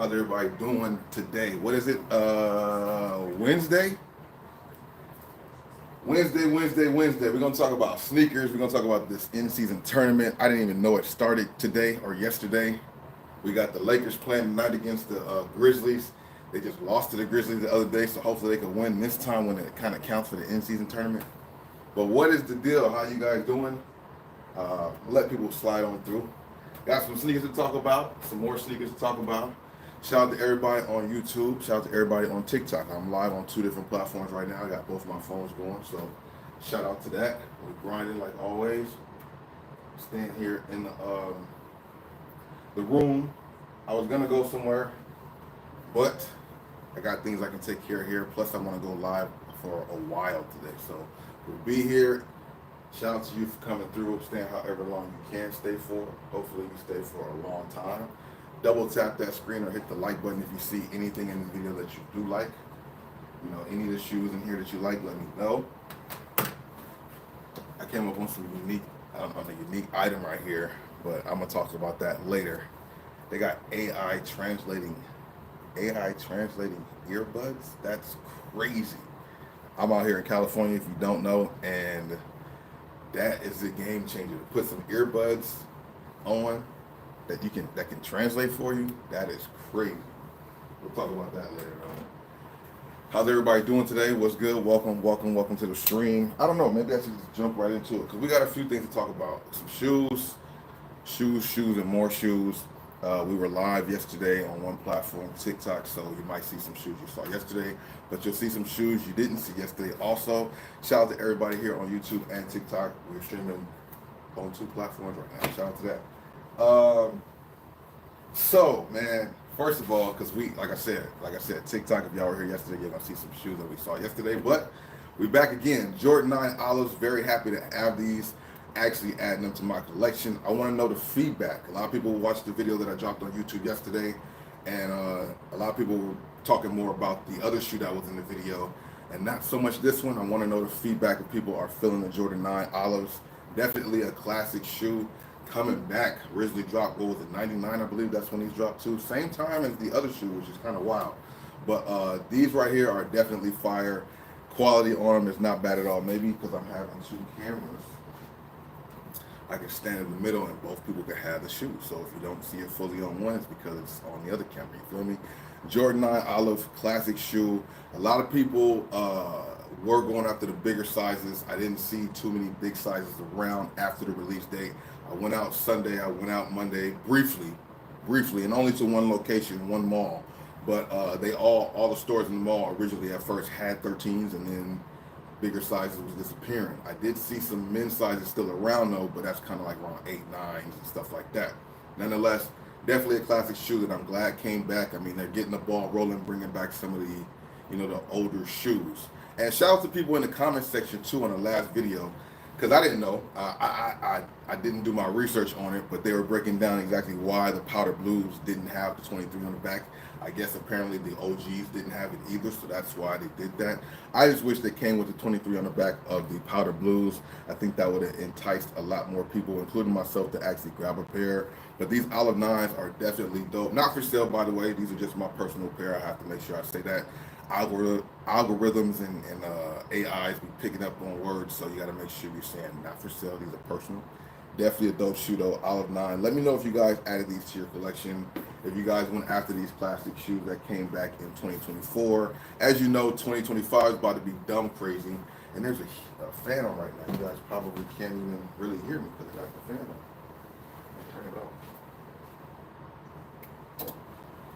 How's everybody doing today? What is it? Wednesday? Wednesday. We're gonna talk about sneakers. We're gonna talk about this in-season tournament. I didn't even know it started today or yesterday. We got the Lakers playing tonight against the Grizzlies. They just lost to the Grizzlies the other day, so hopefully they can win this time when it kind of counts for the in-season tournament. But what is the deal? How you guys doing? Let people slide on through. Got some sneakers to talk about, some more sneakers to talk about. Shout out to everybody on YouTube. Shout out to everybody on TikTok. I'm live on 2 different platforms right now. I got both my phones going, so shout out to that. We're grinding like always. Staying here in the room. I was gonna go somewhere, but I got things I can take care of here. Plus, I want to go live for a while today, so we'll be here. Shout out to you for coming through, staying however long you can stay for. Hopefully you stay for a long time. Double tap that screen or hit the like button if you see anything in the video that you do like. You know, any of the shoes in here that you like, let me know. I came up on some unique item right here, but I'm gonna talk about that later. They got AI translating earbuds. That's crazy. I'm out here in California, if you don't know, and that is a game changer. To put some earbuds on that can translate for you, that is crazy. We'll talk about that later on. How's everybody doing today? What's good? Welcome to the stream. I don't know, maybe I should just jump right into it because we got a few things to talk about. Some shoes, and more shoes. We were live yesterday on one platform, TikTok, so you might see some shoes you saw yesterday, but you'll see some shoes you didn't see yesterday also. Shout out to everybody here on YouTube and TikTok. We're streaming on 2 platforms right now. Shout out to that. So, man, first of all, because like I said, TikTok, if y'all were here yesterday, you're going to see some shoes that we saw yesterday, but we back again. Jordan 9 Olives, very happy to have these. Actually adding them to my collection. I want to know the feedback. A lot of people watched the video that I dropped on YouTube yesterday, and a lot of people were talking more about the other shoe that was in the video and not so much this one. I want to know the feedback if people are feeling the Jordan 9 Olives. Definitely a classic shoe coming back. Originally dropped, what was it, 99, I believe that's when these dropped too. Same time as the other shoe, which is kind of wild. But these right here are definitely fire. Quality on them is not bad at all. Maybe because I'm having 2 cameras, I can stand in the middle and both people can have the shoe. So if you don't see it fully on one, it's because it's on the other camera. You feel me? Jordan 9 Olive, classic shoe. A lot of people were going after the bigger sizes. I didn't see too many big sizes around after the release date. I went out Sunday, I went out Monday, briefly, and only to one location, one mall. But all the stores in the mall originally at first had 13s, and then bigger sizes was disappearing. I did see some men's sizes still around though, but that's kind of like around 8, 9s and stuff like that. Nonetheless, definitely a classic shoe that I'm glad came back. I mean, they're getting the ball rolling, bringing back some of the older shoes. And shout out to people in the comment section too on the last video, because I didn't know. I didn't do my research on it, but they were breaking down exactly why the powder blues didn't have the 23 on the back. I guess apparently the OGs didn't have it either, so that's why they did that. I just wish they came with the 23 on the back of the powder blues. I think that would have enticed a lot more people, including myself, to actually grab a pair. But these Olive 9s are definitely dope. Not for sale, by the way. These are just my personal pair. I have to make sure I say that. Algorithms and AIs be picking up on words, so you got to make sure you're saying not for sale. These are personal. Definitely a dope shoe though, Olive 9. Let me know if you guys added these to your collection, if you guys went after these classic shoes that came back in 2024. As you know, 2025 is about to be dumb crazy, and there's a fan on right now. You guys probably can't even really hear me because I got the fan on. Turn it off.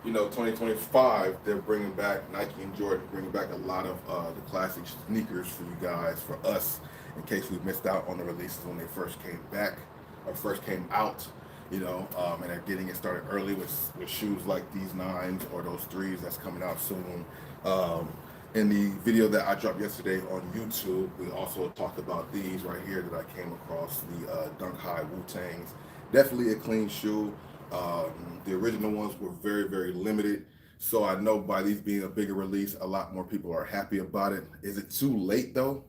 2025, they're bringing back, Nike and Jordan bringing back a lot of the classic sneakers for you guys, for us, in case we missed out on the releases when they first came back, or first came out, and they're getting it started early with shoes like these 9s or those 3s that's coming out soon. In the video that I dropped yesterday on YouTube, we also talked about these right here that I came across, the Dunk High Wu-Tangs. Definitely a clean shoe. The original ones were very, very limited. So I know by these being a bigger release, a lot more people are happy about it. Is it too late though?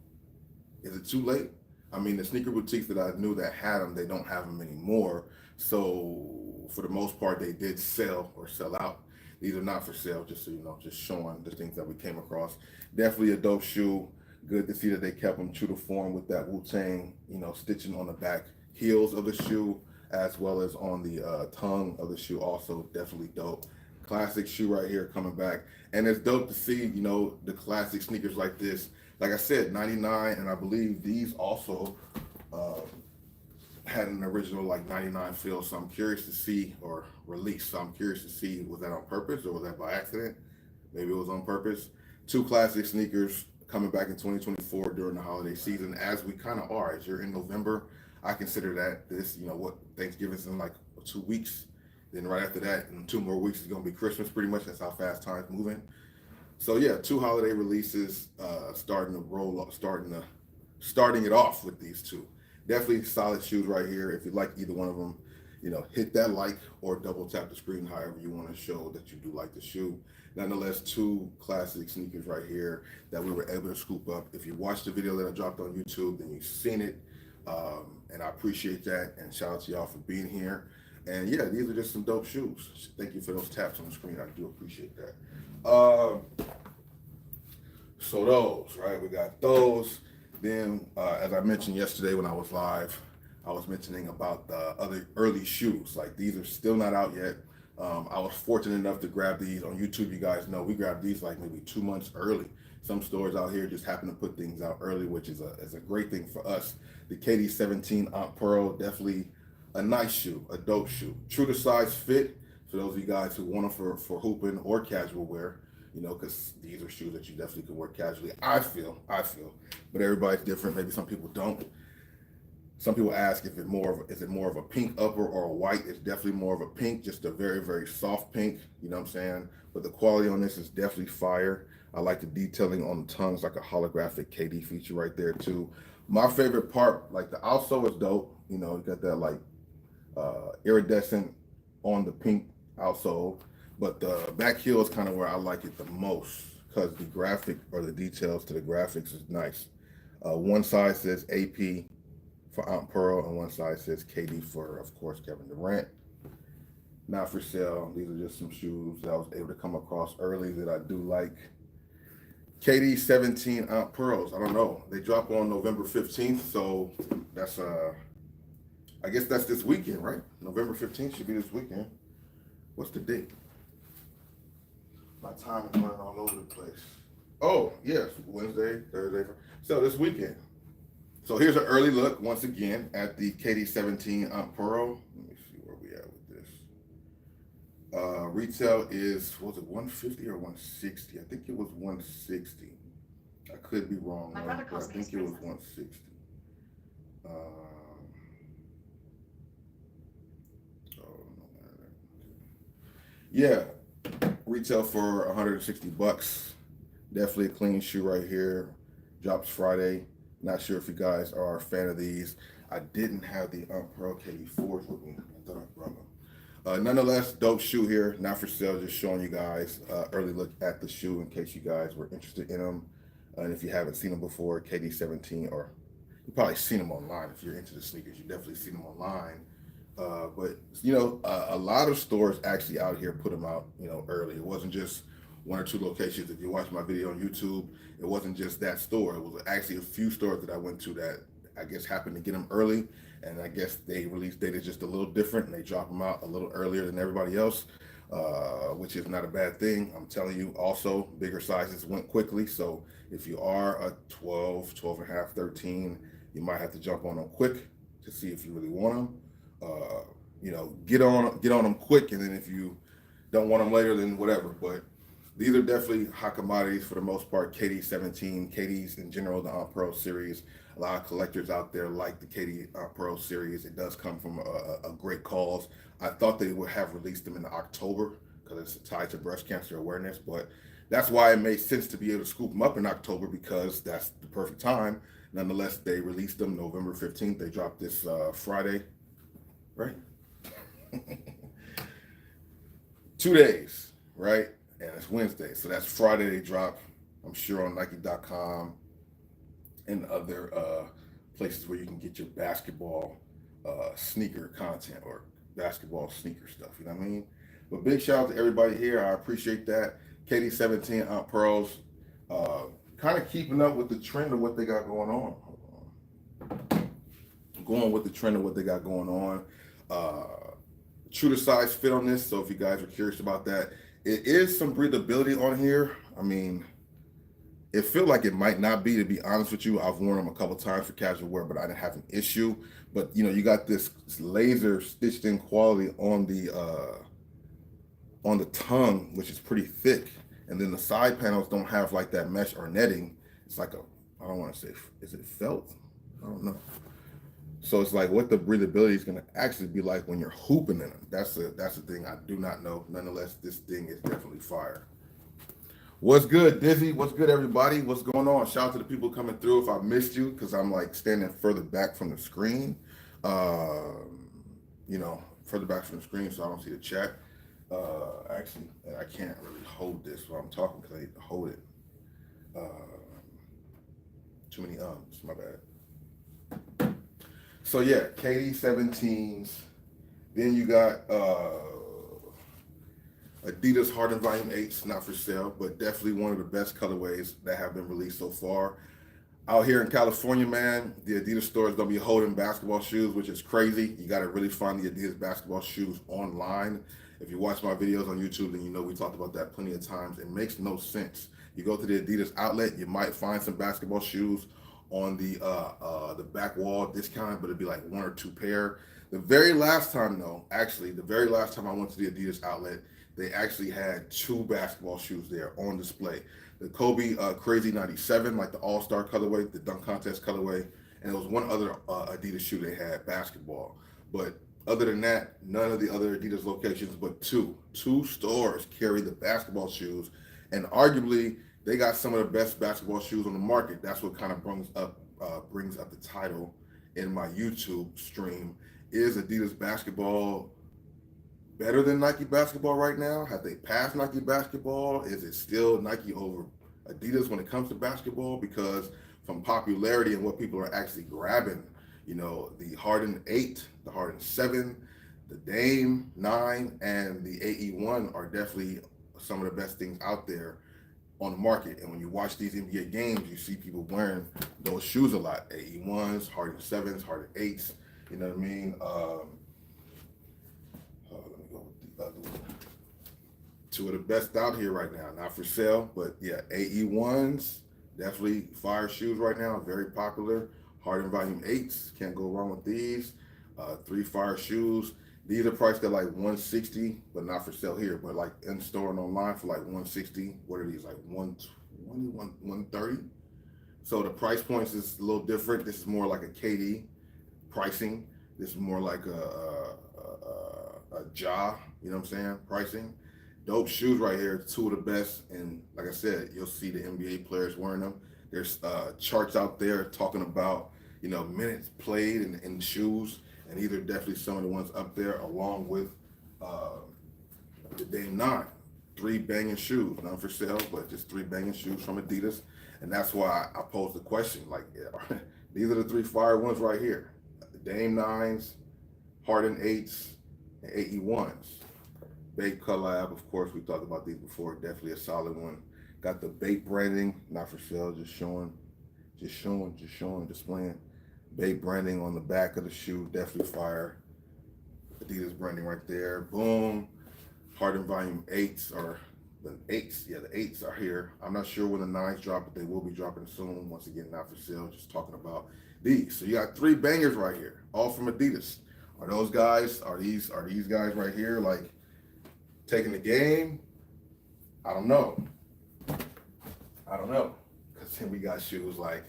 Is it too late? I mean, the sneaker boutiques that I knew that had them, they don't have them anymore. So for the most part, they did sell or sell out. These are not for sale, just so you know, just showing the things that we came across. Definitely a dope shoe. Good to see that they kept them true to form with that Wu-Tang, stitching on the back heels of the shoe, as well as on the tongue of the shoe. Also, definitely dope. Classic shoe right here coming back. And it's dope to see, the classic sneakers like this. Like I said, 99, and I believe these also uh, had an original like 99 feel. So I'm curious to see, or release. So I'm curious to see, was that on purpose or was that by accident? Maybe it was on purpose. Two classic sneakers coming back in 2024 during the holiday season, as we kind of are. As you're in November, I consider that this, what Thanksgiving's in like 2 weeks. Then right after that, in 2 more weeks, it's gonna be Christmas. Pretty much, that's how fast time's moving. So yeah, two holiday releases, starting it off with these two. Definitely solid shoes right here. If you like either one of them, hit that like or double tap the screen, however you want to show that you do like the shoe. Nonetheless, two classic sneakers right here that we were able to scoop up. If you watched the video that I dropped on YouTube, then you've seen it. And I appreciate that. And shout out to y'all for being here. And yeah, these are just some dope shoes. Thank you for those taps on the screen. I do appreciate that. So those, right? We got those. Then, as I mentioned yesterday when I was live, I was mentioning about the other early shoes. Like, these are still not out yet. I was fortunate enough to grab these on YouTube. You guys know we grabbed these like maybe 2 months early. Some stores out here just happen to put things out early, which is a great thing for us. The KD 17 Aunt Pearl, definitely a nice shoe, a dope shoe. True to size fit for those of you guys who want them for hooping or casual wear, because these are shoes that you definitely can wear casually. I feel, but everybody's different. Maybe some people don't. Some people ask if is it more of a pink upper or a white? It's definitely more of a pink, just a very, very soft pink. You know what I'm saying? But the quality on this is definitely fire. I like the detailing on the tongues, like a holographic KD feature right there too. My favorite part, like the outsole is dope. You got that like iridescent on the pink outsole, but the back heel is kind of where I like it the most because the graphic or the details to the graphics is nice. One side says AP for Aunt Pearl, and one side says KD for, of course, Kevin Durant. Not for sale. These are just some shoes that I was able to come across early that I do like. KD 17 Aunt Pearls. I don't know. They drop on November 15th, so that's I guess that's this weekend, right? November 15th should be this weekend. What's the date? My time is running all over the place. Oh, yes, Wednesday, Thursday. So this weekend. So here's an early look, once again, at the KD 17 Aunt Pearl. Let me see where we at with this. Retail is, was it 150 or 160? I think it was 160. I could be wrong, though, but I think it was 160. Yeah, retail for 160 bucks. Definitely a clean shoe right here. Drops Friday. Not sure if you guys are a fan of these. I didn't have the Aunt Pearl KD4s with me. I thought I brought them. Nonetheless, dope shoe here. Not for sale. Just showing you guys early look at the shoe in case you guys were interested in them. And if you haven't seen them before, KD 17, or you probably seen them online. If you're into the sneakers, you definitely seen them online. But a lot of stores actually out here put them out, early. It wasn't just one or two locations. If you watch my video on YouTube, it wasn't just that store. It was actually a few stores that I went to that I guess happened to get them early, and I guess they release date is just a little different, and they drop them out a little earlier than everybody else, which is not a bad thing. I'm telling you. Also, bigger sizes went quickly, so if you are a 12, 12 and a half, 13, you might have to jump on them quick to see if you really want them. Get on them quick, and then if you don't want them later, then whatever. But these are definitely hot commodities for the most part. KD 17, KDs in general, the Aunt Pearl series. A lot of collectors out there like the KD Aunt Pearl series. It does come from a great cause. I thought they would have released them in October because it's tied to breast cancer awareness, but that's why it made sense to be able to scoop them up in October, because that's the perfect time. Nonetheless, they released them November 15th. They dropped this Friday, right? 2 days, right? And it's Wednesday, so that's Friday they drop. I'm sure on Nike.com and other places where you can get your basketball sneaker content or basketball sneaker stuff. You know what I mean? But big shout out to everybody here. I appreciate that. KD17 Aunt Pearls, kind of keeping up with the trend of what they got going on. Going with the trend of what they got going on. True to size fit on this. So if you guys are curious about that, it is some breathability on here. I mean, it feel like it might not be, to be honest with you. I've worn them a couple times for casual wear, but I didn't have an issue. But you know, you got this laser stitched in quality on the tongue, which is pretty thick, and then the side panels don't have like that mesh or netting. It's like I don't want to say, is it felt? I don't know. So it's like what the breathability is going to actually be like when you're hooping in them. That's the thing I do not know. Nonetheless, this thing is definitely fire. What's good, Dizzy? What's good, everybody? What's going on? Shout out to the people coming through. If I missed you, because I'm like standing further back from the screen, further back from the screen, so I don't see the chat. Actually, I can't really hold this while I'm talking because I need to hold it. Too many ums, my bad. So yeah, KD17s. Then you got Adidas Harden Volume 8s, not for sale, but definitely one of the best colorways that have been released so far. Out here in California, man, the Adidas stores don't be holding basketball shoes, which is crazy. You got to really find the Adidas basketball shoes online. If you watch my videos on YouTube, then you know we talked about that plenty of times. It makes no sense. You go to the Adidas outlet, you might find some basketball shoes on the back wall discounted, but it'd be like one or two pair. The very last time I went to the Adidas outlet, they actually had two basketball shoes there on display. The Kobe Crazy 97, like the All-Star colorway, the dunk contest colorway, and there was one other Adidas shoe they had, basketball. But other than that, none of the other Adidas locations but two stores carry the basketball shoes, and arguably they got some of the best basketball shoes on the market. That's what kind of brings up the title in my YouTube stream. Is Adidas basketball better than Nike basketball right now? Have they passed Nike basketball? Is it still Nike over Adidas when it comes to basketball? Because from popularity and what people are actually grabbing, you know, the Harden 8, the Harden 7, the Dame 9, and the AE1 are definitely some of the best things out there on the market. And when you watch these NBA games, you see people wearing those shoes a lot. AE1s, Harden 7s, Harden 8s, you know what I mean? Let me go with the other one. Two of the best out here right now, not for sale, but yeah, AE1s, definitely fire shoes right now, very popular. Harden Volume 8s, can't go wrong with these. 3 fire shoes. These are priced at like $160, but not for sale here, but like in store and online for like $160. What are these, like $120, $130? So the price points is a little different. This is more like a KD pricing. This is more like a Ja, you know what I'm saying, pricing. Dope shoes right here, 2 of the best. And like I said, you'll see the NBA players wearing them. There's charts out there talking about, you know, minutes played in shoes. And these are definitely some of the ones up there, along with the Dame 9. 3 banging shoes, not for sale, but just 3 banging shoes from Adidas. And that's why I posed the question, like, these are the 3 fire ones right here. The Dame 9s, Harden 8s, and AE1s. Bape collab, of course, we talked about these before, definitely a solid one. Got the Bape branding, not for sale, just showing, displaying. Bape branding on the back of the shoe, definitely fire. Adidas branding right there, boom. Harden Volume 8s are the 8s, yeah, the 8s are here. I'm not sure when the 9s drop, but they will be dropping soon. Once again, not for sale, just talking about these. So you got 3 bangers right here, all from Adidas. Are those guys, are these guys right here like taking the game? I don't know. Because then we got shoes like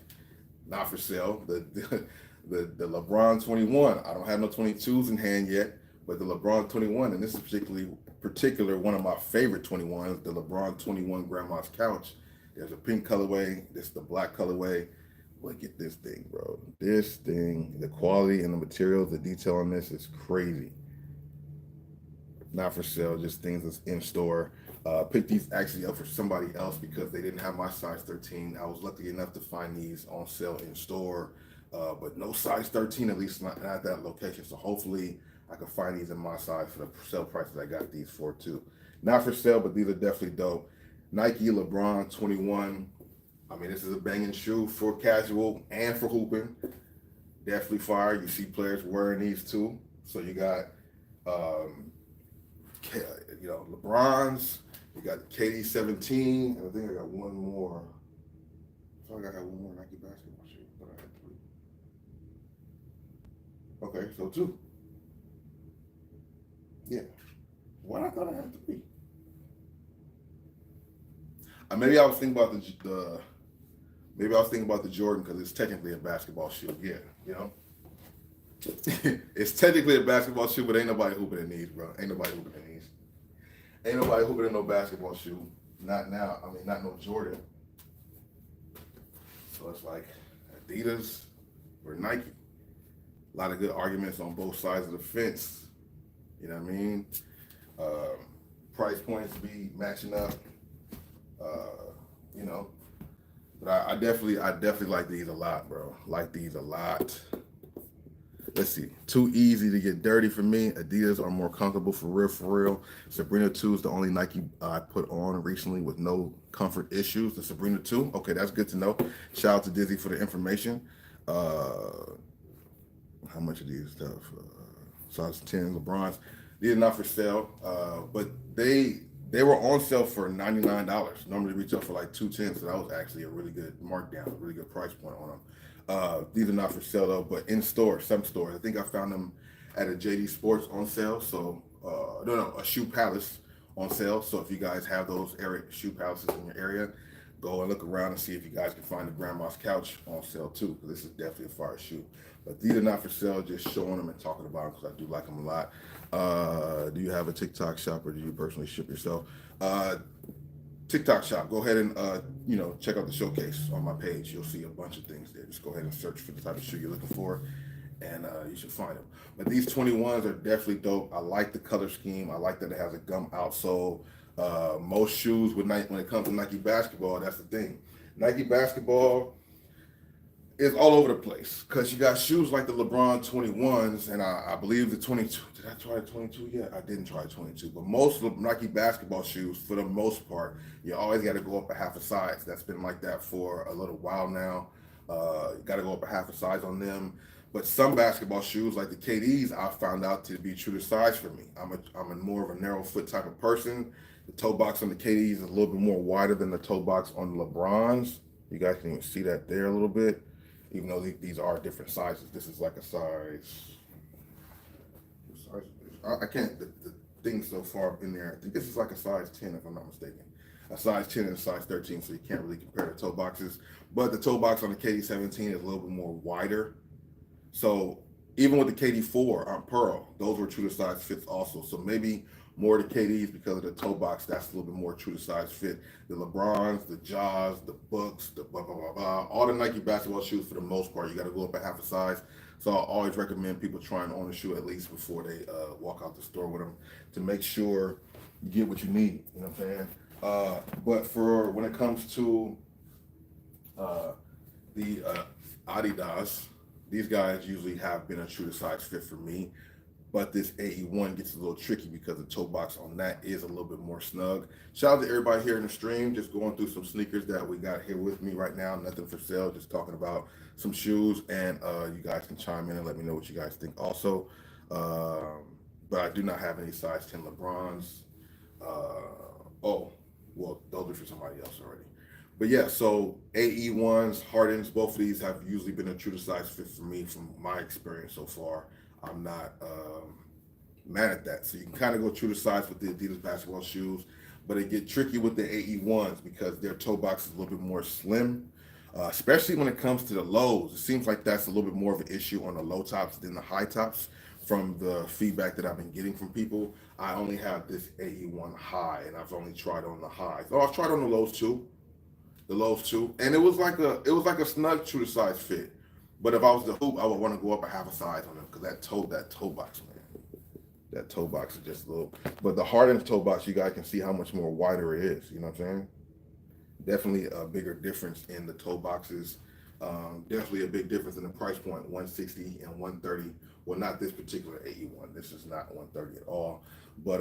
not for sale. The LeBron 21. I don't have no 22s in hand yet, but the LeBron 21, and this is particular one of my favorite 21s, the LeBron 21 Grandma's Couch. There's a pink colorway. This is the black colorway. Look at this thing, bro. This thing, the quality and the materials, the detail on this is crazy. Not for sale, just things that's in store. Picked these actually up for somebody else because they didn't have my size 13. I was lucky enough to find these on sale in store, but no size 13, at least not at that location. So hopefully I could find these in my size for the sale prices I got these for too. Not for sale, but these are definitely dope. Nike LeBron 21. I mean, this is a banging shoe for casual and for hooping. Definitely fire. You see players wearing these too. So you got, LeBron's. You got KD 17. And I think I got one more. I thought I got one more Nike basketball shoe, but I had three. Okay, so two. Yeah. What I thought I had three. Maybe I was thinking about maybe I was thinking about the Jordan because it's technically a basketball shoe. Yeah, you know. It's technically a basketball shoe, but ain't nobody hooping in these, bro. Ain't nobody hooping in these. Ain't nobody hooping in no basketball shoe. Not now. I mean, not no Jordan. So it's like Adidas or Nike. A lot of good arguments on both sides of the fence. You know what I mean? Price points be matching up. You know, but I definitely like these a lot, bro. Like these a lot. Let's see. Too easy to get dirty for me. Adidas are more comfortable for real. Sabrina 2 is the only Nike I put on recently with no comfort issues. The Sabrina 2. Okay, that's good to know. Shout out to Dizzy for the information. How much of these stuff? Size 10 LeBrons. These are not for sale, but they were on sale for $99. Normally retail for like $210, so that was actually a really good markdown, a really good price point on them. These are not for sale though, but in stores, some stores. I think I found them at a JD Sports on sale. So a Shoe Palace on sale. So if you guys have those Shoe Palaces in your area, go and look around and see if you guys can find the Grandma's Couch on sale too, because this is definitely a fire shoe. But these are not for sale, just showing them and talking about them because I do like them a lot. Do you have a TikTok shop or do you personally ship yourself? TikTok shop. Go ahead and check out the showcase on my page. You'll see a bunch of things there. Just go ahead and search for the type of shoe you're looking for, and you should find them. But these 21s are definitely dope. I like the color scheme. I like that it has a gum outsole. Most shoes when it comes to Nike basketball, that's the thing. Nike basketball is all over the place because you got shoes like the LeBron 21s, and I believe the 22. Did I try the 22 yet? I didn't try the 22, but most Nike basketball shoes, for the most part, you always got to go up a half a size. That's been like that for a little while now. You got to go up a half a size on them. But some basketball shoes, like the KDs, I found out to be true to size for me. I'm a more of a narrow foot type of person. The toe box on the KDs is a little bit more wider than the toe box on the LeBrons. You guys can even see that there a little bit. Even though these are different sizes, this is like a size. I can't. The thing so far up in there. I think this is like a size 10, if I'm not mistaken. A size 10 and a size 13, so you can't really compare the toe boxes. But the toe box on the KD 17 is a little bit more wider. So even with the KD 4 on Pearl, those were true to size fits also. So maybe more the KDs because of the toe box, that's a little bit more true to size fit. The LeBrons, the Jaws, the Bucks, the blah, blah, blah, blah. All the Nike basketball shoes, for the most part, you got to go up a half a size. So I always recommend people trying on a shoe at least before they walk out the store with them to make sure you get what you need. You know what I'm saying? But for when it comes to the Adidas, these guys usually have been a true to size fit for me. But this AE1 gets a little tricky because the toe box on that is a little bit more snug. Shout out to everybody here in the stream, just going through some sneakers that we got here with me right now. Nothing for sale, just talking about some shoes, and you guys can chime in and let me know what you guys think also. But I do not have any size 10 LeBrons. Well, those are for somebody else already. But yeah, so AE1s, Hardens, both of these have usually been a true to size fit for me from my experience so far. I'm not mad at that. So you can kind of go true to size with the Adidas basketball shoes, but it get tricky with the AE1s because their toe box is a little bit more slim, especially when it comes to the lows. It seems like that's a little bit more of an issue on the low tops than the high tops from the feedback that I've been getting from people. I only have this AE1 high, and I've only tried on the highs. Oh, I've tried on the lows too. And it was like a snug true to size fit. But if I was the hoop, I would want to go up a half a size on them because that toe box, man. That toe box is just a little. But the Harden toe box, you guys can see how much more wider it is. You know what I'm saying? Definitely a bigger difference in the toe boxes Definitely a big difference in the price point, 160 and 130. Well, not this particular 81. This is not 130 at all. But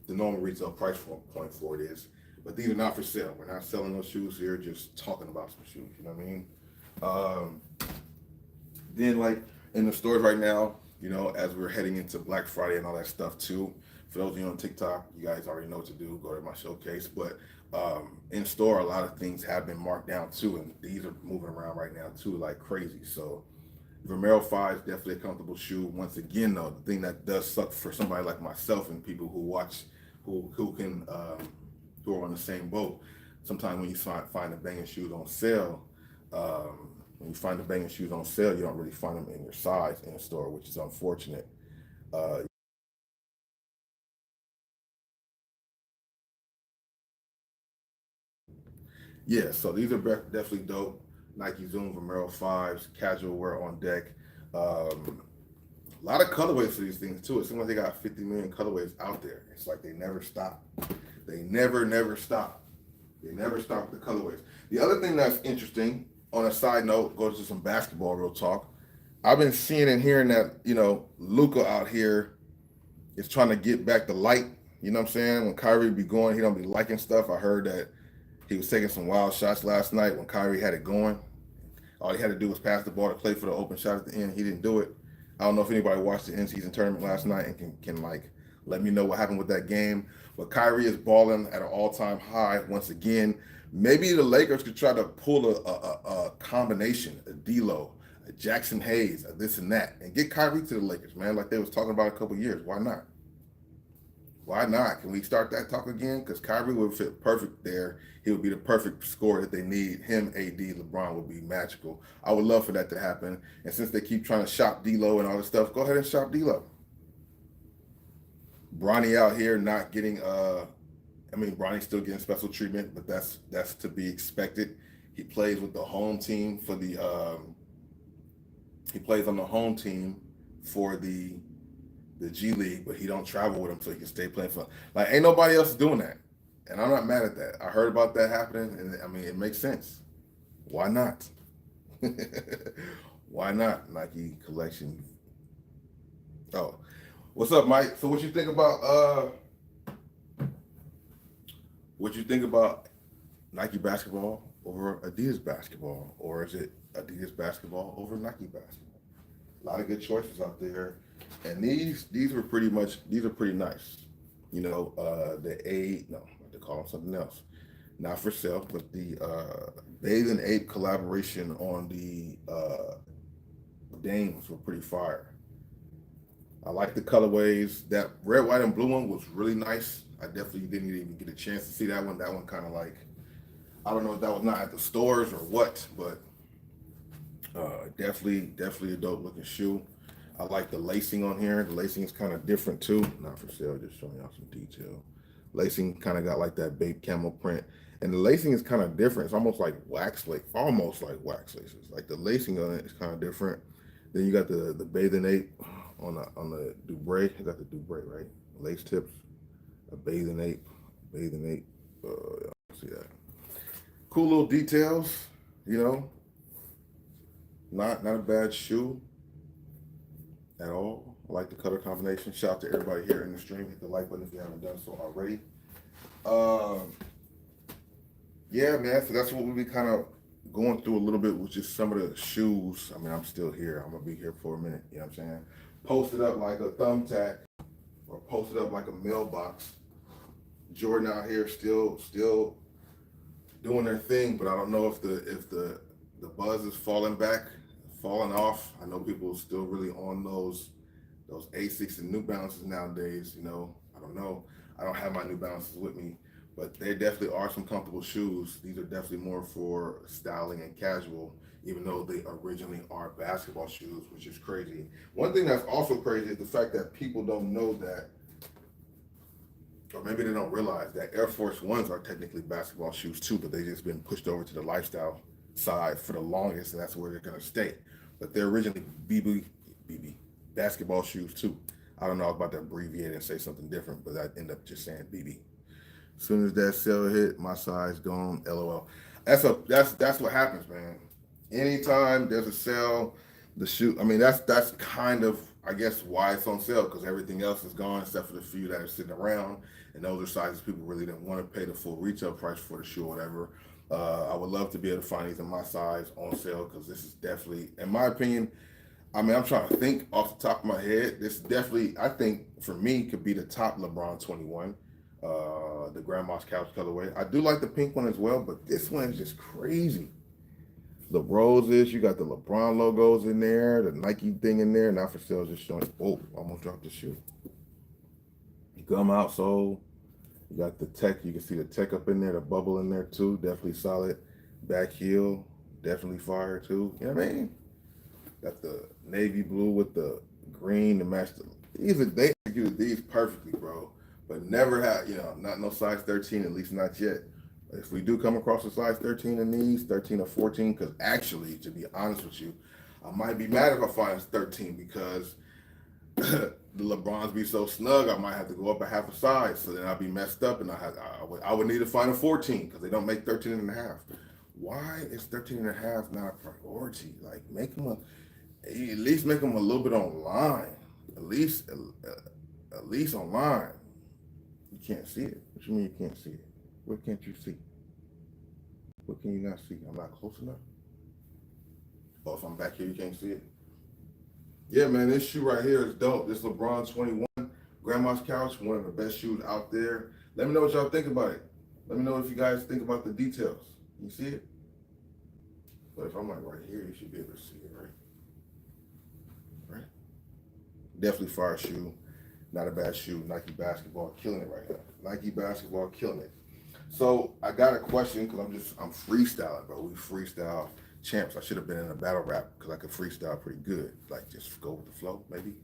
the normal retail price point for it is. But these are not for sale. We're not selling those shoes here, just talking about some shoes. You know what I mean? Then, like, in the stores right now, as we're heading into Black Friday and all that stuff too. For those of you on TikTok, you guys already know what to do. Go to my showcase. But in store, a lot of things have been marked down too, and these are moving around right now too, like crazy. So Vomero 5 is definitely a comfortable shoe. Once again, though, the thing that does suck for somebody like myself and people who watch, who are on the same boat. Sometimes when you find the banging shoes on sale, when you find the banging shoes on sale, you don't really find them in your size in the store, which is unfortunate. Uh, yeah, so these are definitely dope. Nike Zoom Vomero 5s, casual wear on deck. A lot of colorways for these things too. It seems like they got 50 million colorways out there. It's like they never stop. They never stop. They never stop with the colorways. The other thing that's interesting, on a side note, goes to some basketball real talk. I've been seeing and hearing that, Luka out here is trying to get back the light. You know what I'm saying? When Kyrie be going, he don't be liking stuff. I heard that he was taking some wild shots last night when Kyrie had it going. All he had to do was pass the ball to Clay for the open shot at the end. He didn't do it. I don't know if anybody watched the in-season tournament last night and can like let me know what happened with that game. But Kyrie is balling at an all-time high once again. Maybe the Lakers could try to pull a combination, a D'Lo, a Jackson Hayes, a this and that, and get Kyrie to the Lakers, man, like they was talking about a couple years. Why not? Why not? Can we start that talk again? Because Kyrie would fit perfect there. He would be the perfect scorer that they need. Him, AD, LeBron would be magical. I would love for that to happen. And since they keep trying to shop D'Lo and all this stuff, go ahead and shop D'Lo. Bronny out here not getting Bronny's still getting special treatment, but that's to be expected. He plays with the home team for the he plays on the home team for the G League, but he don't travel with him so he can stay playing for. Like, ain't nobody else doing that, and I'm not mad at that. I heard about that happening, and I mean it makes sense. Why not? Why not? Nike collection. Oh, what's up, Mike? So what you think about Nike basketball over Adidas basketball, or is it Adidas basketball over Nike basketball? A lot of good choices out there. And these are pretty nice. Not to call them something else. Not for sale, but the Bathe and Ape collaboration on the Dames were pretty fire. I like the colorways. That red, white, and blue one was really nice. I definitely didn't even get a chance to see that one. That one kind of like, I don't know if that was not at the stores or what, but definitely a dope looking shoe. I like the lacing on here. The lacing is kind of different too. Not for sale, just showing y'all some detail. Lacing kind of got like that babe camel print. And the lacing is kind of different. It's almost like wax laces. Like the lacing on it is kind of different. Then you got the bathing ape on the Dubre. I got the Dubre, right? Lace tips. A bathing ape. See that. Cool little details, Not a bad shoe at all. I like the color combination. Shout out to everybody here in the stream. Hit the like button if you haven't done so already. Yeah, man. So that's what we'll be kind of going through a little bit with just some of the shoes. I mean, I'm still here. I'm gonna be here for a minute. You know what I'm saying? Posted up like a thumbtack or posted up like a mailbox. Jordan out here still doing their thing, but I don't know if the buzz is falling off. I know people are still really on those Asics and New Balances nowadays. I don't know. I don't have my New Balances with me, but there definitely are some comfortable shoes. These are definitely more for styling and casual, even though they originally are basketball shoes, which is crazy. One thing that's also crazy is the fact that people don't know that, or maybe they don't realize that Air Force Ones are technically basketball shoes too, but they just been pushed over to the lifestyle side for the longest, and that's where they're gonna stay. But they're originally BB basketball shoes too. I don't know, I was about to abbreviate and say something different, but I end up just saying BB. As soon as that sale hit, my size gone. LOL. That's what happens, man. Anytime there's a sale, the shoe. I mean, that's kind of, I guess, why it's on sale, because everything else is gone except for the few that are sitting around, and those are sizes people really didn't want to pay the full retail price for the shoe or whatever. I would love to be able to find these in my size on sale, because this is definitely, in my opinion. I mean, I'm trying to think off the top of my head. This definitely, I think, for me, could be the top LeBron 21, the Grandma's Couch colorway. I do like the pink one as well, but this one is just crazy. The roses, you got the LeBron logos in there, the Nike thing in there, not for sale, just showing. Oh, almost dropped the shoe. Gum outsole. You got the tech, you can see the tech up in there, the bubble in there too, definitely solid. Back heel, definitely fire too. You know what I mean? Got the navy blue with the green to match the. They executed these perfectly, bro. But never had, not no size 13, at least not yet. If we do come across a size 13 in these, 13 or 14, because actually, to be honest with you, I might be mad if I find 13, because the LeBrons be so snug, I might have to go up a half a size. So then I'll be messed up, and I would need to find a 14, because they don't make 13 and a half. Why is 13 and a half not a priority? Like, make them at least make them a little bit online. At least online. You can't see it. What you mean you can't see it? What can't you see? What can you not see? I'm not close enough? Oh, if I'm back here, you can't see it? Yeah, man, this shoe right here is dope. This LeBron 21, Grandma's Couch, one of the best shoes out there. Let me know what y'all think about it. Let me know if you guys think about the details. You see it? But if I'm like right here, you should be able to see it, right? Right? Definitely fire shoe. Not a bad shoe. Nike basketball killing it right now. Nike basketball killing it. So I got a question, because I'm freestyling, bro. We freestyle champs. I should have been in a battle rap, because I could freestyle pretty good. Like, just go with the flow, maybe.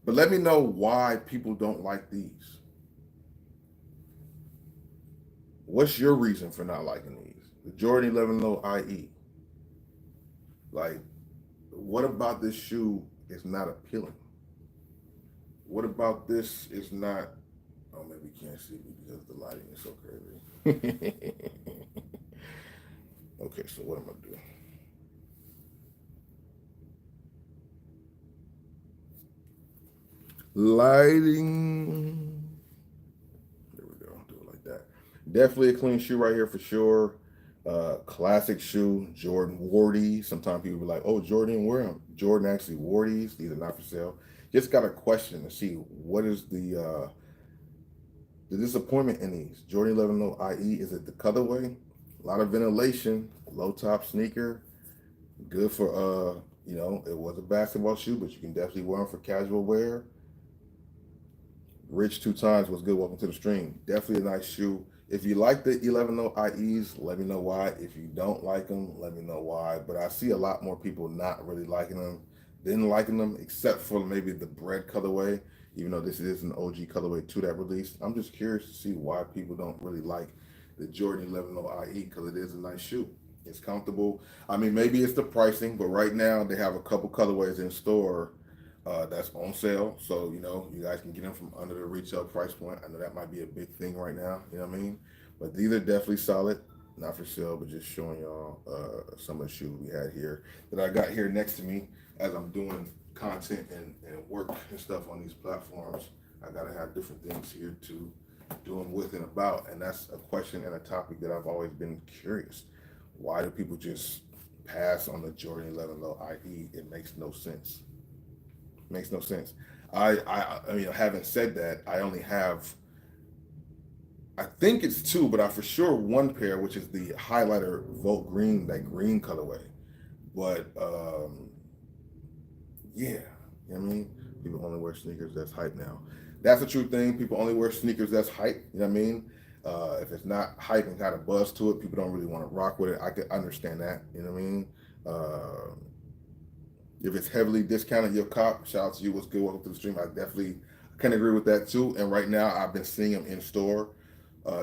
But let me know why people don't like these. What's your reason for not liking these? The Jordan 11 Low IE. Like, what about this shoe is not appealing? What about this is not? Oh, maybe you can't see me because the lighting is so crazy. Okay, so what am I doing? Lighting. There we go. Do it like that. Definitely a clean shoe right here for sure. Classic shoe. Jordan wore these. Sometimes people be like, "Oh, Jordan didn't wear them." Jordan actually wore these. These are not for sale. Just got a question to see what is the disappointment in these. Jordan 11 Low IE, is it the colorway? A lot of ventilation, low top sneaker, good for it was a basketball shoe, but you can definitely wear them for casual wear. Rich 2 times was good. Welcome to the stream. Definitely a nice shoe. If you like the 11 Low IEs, let me know why. If you don't like them, let me know why. But I see a lot more people not really liking them, didn't liking them, except for maybe the bread colorway. Even though this is an OG colorway to that release, I'm just curious to see why people don't really like the Jordan 11 Low IE, because it is a nice shoe. It's comfortable. I mean, maybe it's the pricing, but right now they have a couple colorways in store that's on sale. So, you guys can get them from under the retail price point. I know that might be a big thing right now, you know what I mean? But these are definitely solid. Not for sale, but just showing y'all some of the shoes we had here that I got here next to me as I'm doing content and work and stuff on these platforms. I gotta have different things here to do them with and about, and that's a question and a topic that I've always been curious. Why do people just pass on the Jordan 11 Low IE? It makes no sense. Makes no sense. I mean, having said that, I only have, I think it's 2, but I for sure 1 pair, which is the highlighter Volt Green, that green colorway. But yeah, you know what I mean? People only wear sneakers that's hype now. That's a true thing. People only wear sneakers that's hype, you know what I mean? If it's not hype and got a buzz to it, people don't really want to rock with it. I could understand that, you know what I mean? If it's heavily discounted, your cop, shout out to you, what's good, welcome to the stream. I definitely can agree with that too. And right now I've been seeing them in store,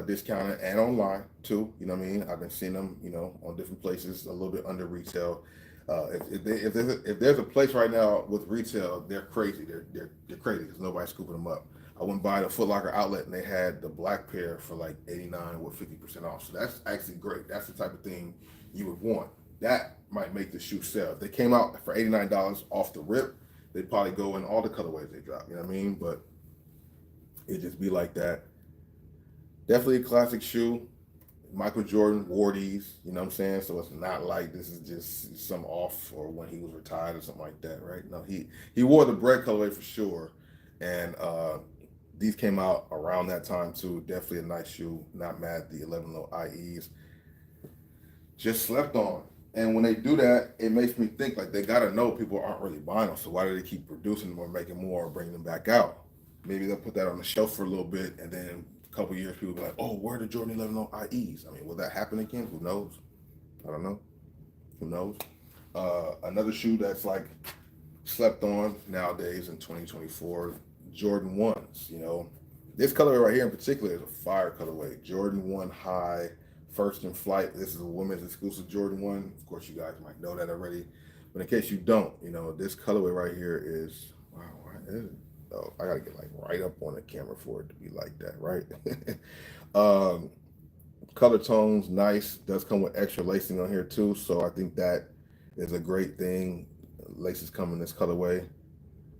discounted, and online too, you know what I mean? I've been seeing them, on different places, a little bit under retail. If there's a place right now with retail, they're crazy. They're crazy because nobody's scooping them up. I went by the Foot Locker outlet and they had the black pair for like $89 with 50% off. So that's actually great. That's the type of thing you would want. that might make the shoe sell. If they came out for $89 off the rip, they'd probably go in all the colorways they drop. You know what I mean? But it just be like that. Definitely a classic shoe. Michael Jordan wore these, you know what I'm saying? So it's not like this is just some off or when he was retired or something like that, right? No, he wore the bread colorway for sure. And these came out around that time too. Definitely a nice shoe. Not mad. The 11 low IEs just slept on. And when they do that, it makes me think like they gotta know people aren't really buying them. So why do they keep producing them or making more or bringing them back out? Maybe they'll put that on the shelf for a little bit, and then a couple years people will be like, "Oh, where are the Jordan 11 on IEs?" I mean, will that happen again? Who knows? I don't know. Who knows? Another shoe that's like slept on nowadays in 2024, Jordan 1s. You know, this colorway right here in particular is a fire colorway. Jordan 1 High, first in flight. This is a women's exclusive Jordan 1. Of course, you guys might know that already. But in case you don't, you know, this colorway right here is, wow, oh, I gotta get like right up on the camera for it to be like that, right? Color tones, nice. Does come with extra lacing on here too. So I think that is a great thing. Laces come in this colorway.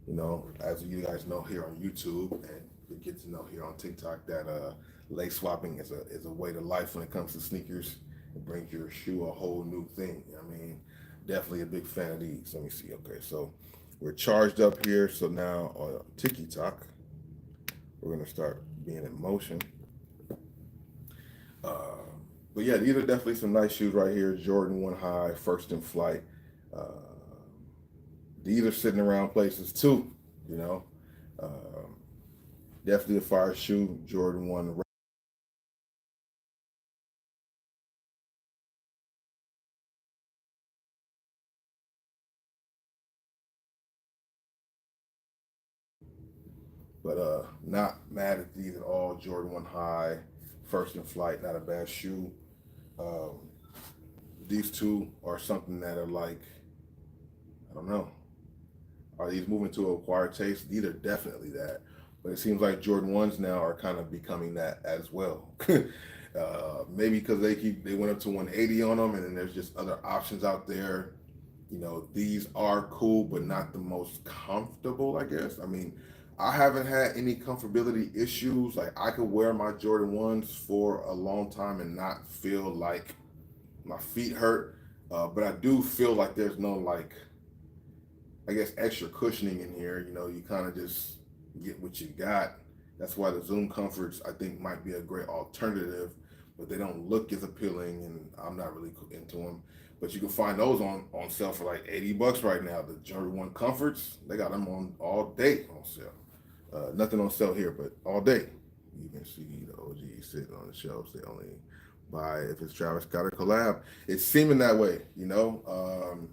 You know, as you guys know here on YouTube, and you get to know here on TikTok, that lace swapping is a way to life when it comes to sneakers. It brings your shoe a whole new thing. I mean, definitely a big fan of these. Let me see. Okay, so we're charged up here. So now on TikTok, we're gonna start being in motion. But yeah, these are definitely some nice shoes right here. Jordan 1 High, first in flight. Uh, these are sitting around places too, you know. Definitely a fire shoe, Jordan 1. But not mad at these at all. Jordan 1 High, first in flight, not a bad shoe. Um, these two are something that are like, I don't know. Are these moving to a acquired taste? These are definitely that. But it seems like Jordan 1s now are kind of becoming that as well. Maybe because they went up to 180 on them, and then there's just other options out there. You know, these are cool, but not the most comfortable, I guess. I mean, I haven't had any comfortability issues. Like, I could wear my Jordan 1s for a long time and not feel like my feet hurt. But I do feel like there's no, like, I guess, extra cushioning in here. You know, you kind of just get what you got. That's why the Zoom Comforts, I think, might be a great alternative, but they don't look as appealing, and I'm not really into them. But you can find those on sale for like $80 right now. The Jordan 1 Comforts, they got them on all day on sale. Nothing on sale here, but all day. You can see the OGs sitting on the shelves. They only buy if it's Travis Scott or collab. It's seeming that way, you know.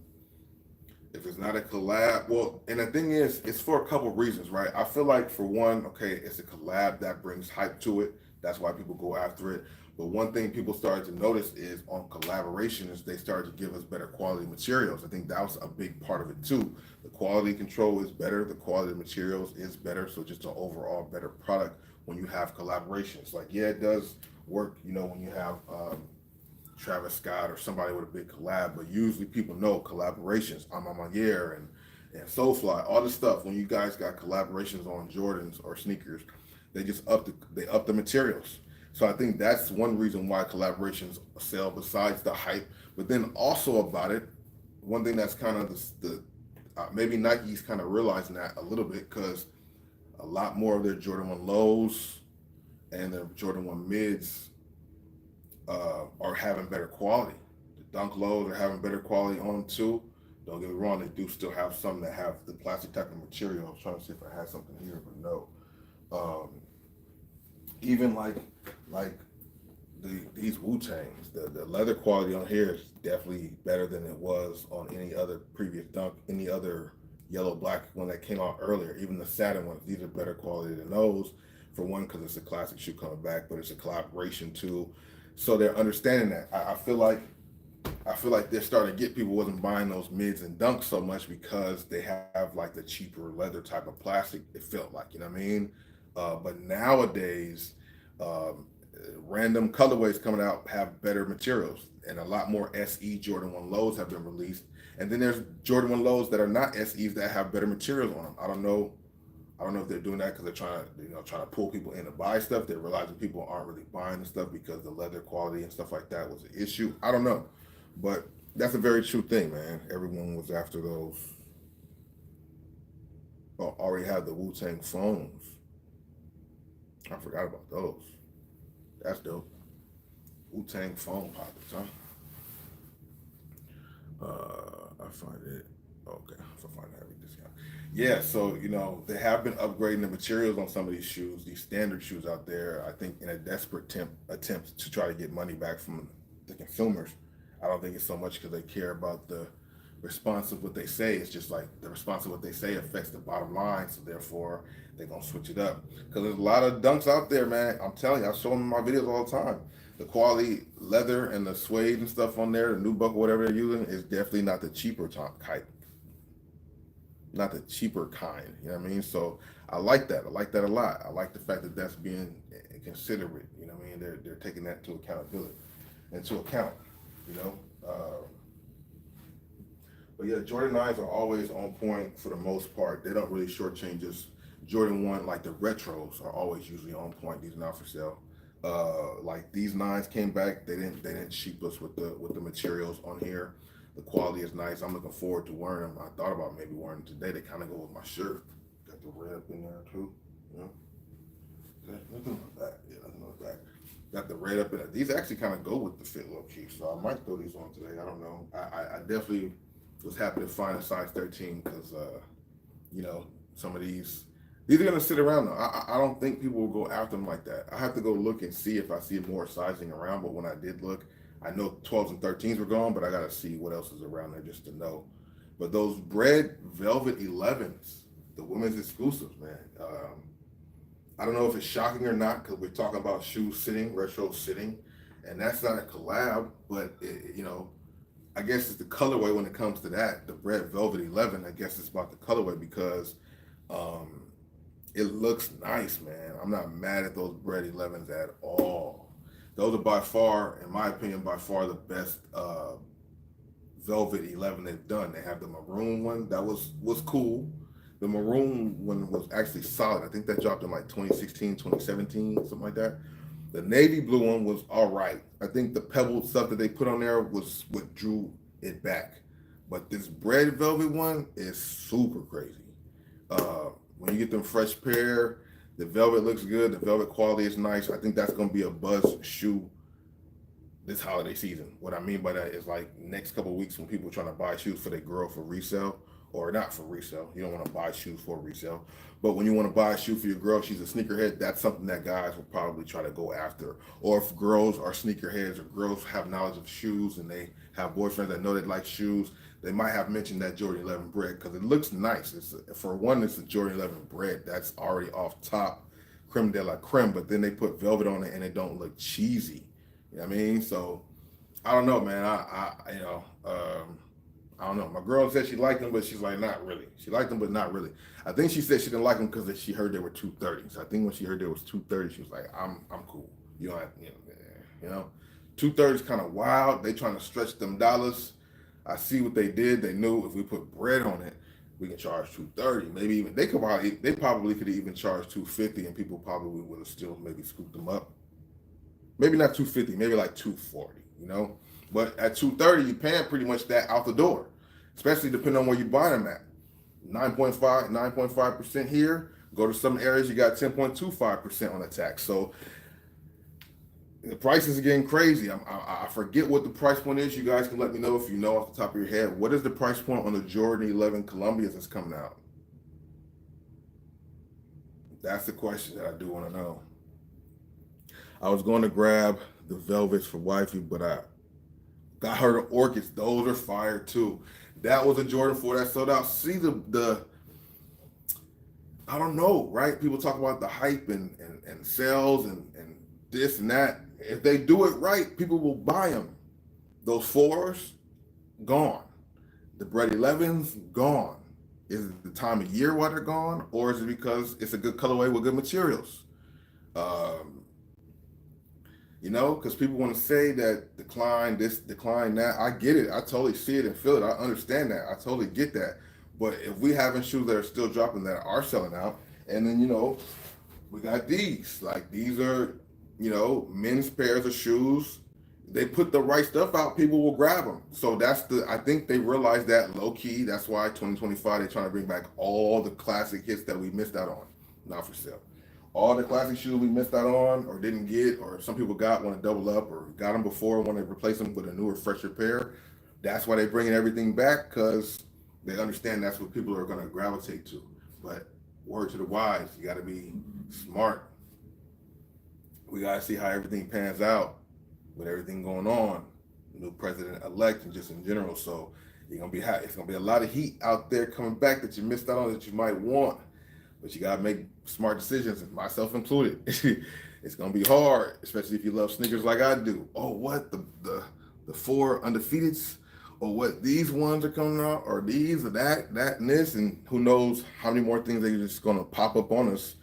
If it's not a collab, well, and the thing is, it's for a couple of reasons, right? I feel like for one, okay, it's a collab that brings hype to it. That's why people go after it. But one thing people started to notice is on collaborations, they started to give us better quality materials. I think that was a big part of it too. The quality control is better. The quality of materials is better. So just an overall better product when you have collaborations. Like, yeah, it does work, you know, when you have Travis Scott or somebody with a big collab, but usually people know collaborations. Amamayer and Soulfly, all this stuff. When you guys got collaborations on Jordans or sneakers, they just up the materials. So I think that's one reason why collaborations sell besides the hype. But then also about it, one thing that's kind of the maybe Nike's kind of realizing that a little bit, because a lot more of their Jordan 1 lows and their Jordan 1 mids are having better quality. The Dunk lows are having better quality on them too. Don't get me wrong, they do still have some that have the plastic type of material. I was trying to see if I had something here, but no. Even like these Wu-Tangs, the leather quality on here is definitely better than it was on any other previous Dunk, any other yellow black one that came out earlier. Even the satin ones, these are better quality than those. For one, because it's a classic shoe coming back, but it's a collaboration too. So they're understanding that. I feel like they're starting to get people wasn't buying those mids and dunks so much because they have like the cheaper leather type of plastic. It felt like, you know what I mean? But nowadays, random colorways coming out have better materials, and a lot more SE Jordan 1 lows have been released. And then there's Jordan 1 lows that are not SEs that have better materials on them. I don't know. I don't know if they're doing that because they're trying to pull people in to buy stuff. They're realizing people aren't really buying the stuff because the leather quality and stuff like that was an issue. I don't know, but that's a very true thing, man. Everyone was after those. Oh, already have the Wu-Tang phones. I forgot about those. That's dope. Wu-Tang phone pockets, huh? I find it. Okay, if I find it every discount. Yeah, so they have been upgrading the materials on some of these shoes, these standard shoes out there. I think in a desperate attempt to try to get money back from the consumers. I don't think it's so much because they care about the response of what they say. It's just like the response of what they say affects the bottom line, so therefore they're gonna switch it up. Because there's a lot of dunks out there, man. I'm telling you, I show them in my videos all the time. The quality leather and the suede and stuff on there, the new buckle, whatever they're using, is definitely not the cheaper type. Not the cheaper kind, you know what I mean? So I like that. I like that a lot. I like the fact that that's being considerate. You know what I mean? They're taking that into account. You know. But yeah, Jordan 9s are always on point for the most part. They don't really shortchange us. Jordan 1, like the retros, are always usually on point. These are not for sale. Like these 9s came back. They didn't cheap us with the materials on here. The quality is nice. I'm looking forward to wearing them. I thought about maybe wearing them today. They kind of go with my shirt. Got the red up in there too. You know? Nothing on the back. Yeah, nothing on the back. Got the red up in it. These actually kind of go with the fit low key. So I might throw these on today. I don't know. I definitely was happy to find a size 13 because some of these are gonna sit around though. I don't think people will go after them like that. I have to go look and see if I see more sizing around. But when I did look, I know 12s and 13s were gone, but I gotta see what else is around there just to know. But those bread velvet 11s, the women's exclusives, man. I don't know if it's shocking or not because we're talking about shoes sitting, retro sitting, and that's not a collab, but I guess it's the colorway when it comes to that. The bread velvet 11, I guess it's about the colorway because it looks nice, man. I'm not mad at those bread 11s at all. Those are by far, in my opinion, the best velvet 11 they've done. They have the maroon one that was cool. The maroon one was actually solid. I think that dropped in like 2016, 2017, something like that. The navy blue one was all right. I think the pebbled stuff that they put on there was what drew it back. But this bread velvet one is super crazy. When you get them fresh pair, the velvet looks good. The velvet quality is nice. I think that's going to be a buzz shoe this holiday season. What I mean by that is like next couple of weeks when people are trying to buy shoes for their girl for resale, or not for resale. You don't want to buy shoes for resale. But when you want to buy a shoe for your girl, she's a sneakerhead, that's something that guys will probably try to go after. Or if girls are sneakerheads or girls have knowledge of shoes and they have boyfriends that know they like shoes, they might have mentioned that Jordan 11 bread because it looks nice. It's a Jordan 11 bread that's already off top, creme de la creme, but then they put velvet on it and it don't look cheesy. You know what I mean? So I don't know, man. I don't know. My girl said she liked them, but she's like, not really. She liked them, but not really. I think she said she didn't like them because she heard they were 230. So I think when she heard there was 230, she was like, I'm cool. You don't have, 230 is kind of wild. They trying to stretch them dollars. I see what they did. They knew if we put bread on it, we can charge 230. Maybe even they probably could even charge 250, and people probably would have still maybe scooped them up. Maybe not 250, maybe like 240. But at 230, you're paying pretty much that out the door, especially depending on where you buy them at. 9.5% here. Go to some areas, you got 10.25% on the tax. So the prices are getting crazy. I forget what the price point is. You guys can let me know if you know off the top of your head. What is the price point on the Jordan 11 Columbias that's coming out? That's the question that I do want to know. I was going to grab the velvets for wifey, but I got her the orchids. Those are fire too. That was a Jordan 4 that sold out. See the I don't know, right? People talk about the hype and sales and this and that. If they do it right, people will buy them. Those 4s, gone. The bread 11s, gone. Is it the time of year why they're gone? Or is it because it's a good colorway with good materials? You know, because people want to say that decline this, decline that. I get it. I totally see it and feel it. I understand that. I totally get that. But if we having shoes that are still dropping that are selling out, and then we got these. Like these are, men's pairs of shoes. They put the right stuff out, people will grab them. So I think they realize that low key. That's why 2025 they're trying to bring back all the classic hits that we missed out on. Not for sale. All the classic shoes we missed out on or didn't get, or some people want to double up or got them before, want to replace them with a newer, fresher pair. That's why they're bringing everything back, because they understand that's what people are going to gravitate to. But word to the wise, you got to be smart. We got to see how everything pans out with everything going on, new president-elect and just in general. So it's gonna be a lot of heat out there coming back that you missed out on that you might want, but you gotta make smart decisions, myself included. It's gonna be hard, especially if you love sneakers like I do. Oh, what the 4 undefeateds, or what these ones are coming out, or these or that and this, and who knows how many more things they're just gonna pop up on us.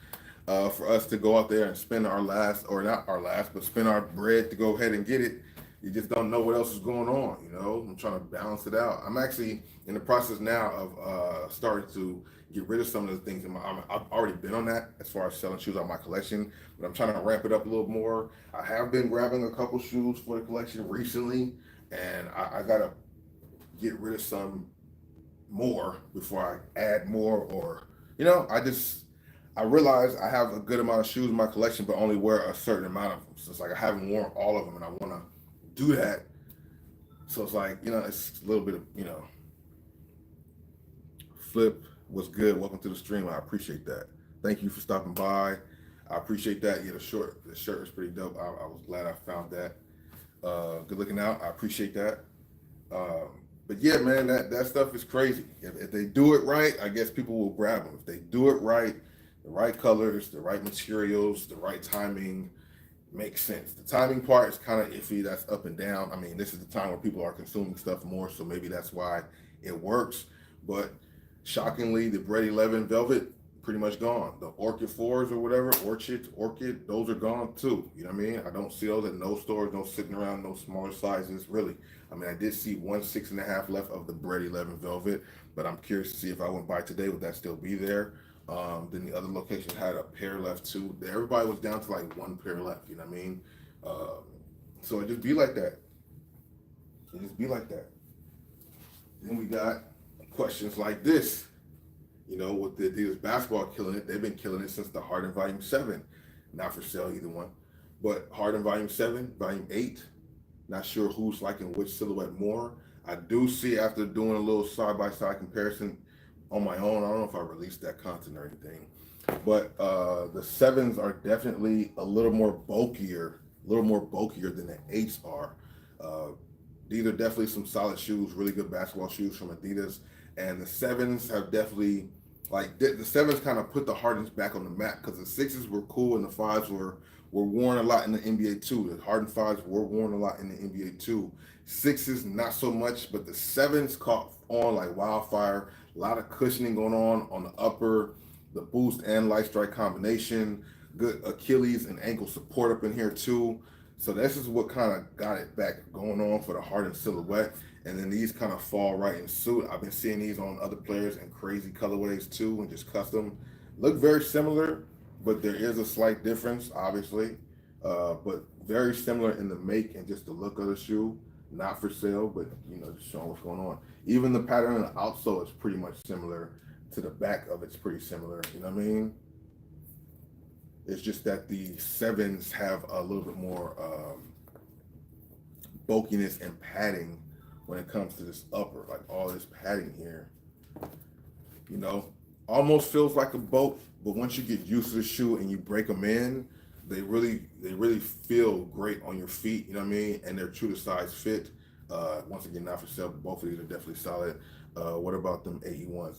For us to go out there and spend our last, or not our last, but spend our bread to go ahead and get it. You just don't know what else is going on, I'm trying to balance it out. I'm actually in the process now of starting to get rid of some of the things. I've already been on that as far as selling shoes out of my collection, but I'm trying to ramp it up a little more. I have been grabbing a couple shoes for the collection recently, and I got to get rid of some more before I add more, or, I realize I have a good amount of shoes in my collection, but only wear a certain amount of them. So it's like I haven't worn all of them, and I want to do that. So it's like, it's a little bit of, Flip was good. Welcome to the stream. I appreciate that. Thank you for stopping by. I appreciate that. Yeah, the shirt was pretty dope. I was glad I found that. Good looking out. I appreciate that. But yeah, man, that stuff is crazy. If they do it right, I guess people will grab them. If they do it right, the right colors, the right materials, the right timing, makes sense. The timing part is kind of iffy. That's up and down. I mean, this is the time where people are consuming stuff more, so maybe that's why it works. But shockingly, the Bread 11 Velvet, pretty much gone. The Orchid 4s or whatever, Orchid, those are gone too. You know what I mean? I don't see those at no stores, no sitting around, no smaller sizes, really. I mean, I did see 1 6.5 left of the Bread 11 Velvet, but I'm curious to see if I went by today, would that still be there? Then the other location had a pair left too. Everybody was down to like 1 pair left, you know what I mean? So it just be like that. Then we got questions like this. With the Adidas basketball killing it, they've been killing it since the Harden Volume 7. Not for sale, either one. But Harden Volume 7, Volume 8, not sure who's liking which silhouette more. I do see, after doing a little side-by-side comparison on my own, I don't know if I released that content or anything, but the 7s are definitely a little more bulkier than the 8s are. These are definitely some solid shoes, really good basketball shoes from Adidas, and the 7s have definitely, like, the 7s kind of put the Hardens back on the map, because the 6s were cool and the 5s were worn a lot in the NBA too. The Harden 5s were worn a lot in the NBA too. 6s, not so much, but the 7s caught on like wildfire. A lot of cushioning going on the upper, the boost and light strike combination, good Achilles and ankle support up in here too. So this is what kind of got it back going on for the Harden silhouette. And then these kind of fall right in suit. I've been seeing these on other players in crazy colorways too, and just custom. Look very similar, but there is a slight difference, obviously. But very similar in the make and just the look of the shoe. Not for sale, but just showing what's going on. Even the pattern on the outsole is pretty much similar to the back of it's pretty similar. You know what I mean? It's just that the 7s have a little bit more bulkiness and padding when it comes to this upper, like all this padding here. Almost feels like a boat, but once you get used to the shoe and you break them in, they really feel great on your feet, you know what I mean? And they're true to size fit. Once again, not for sale, but both of these are definitely solid. What about them AE1s?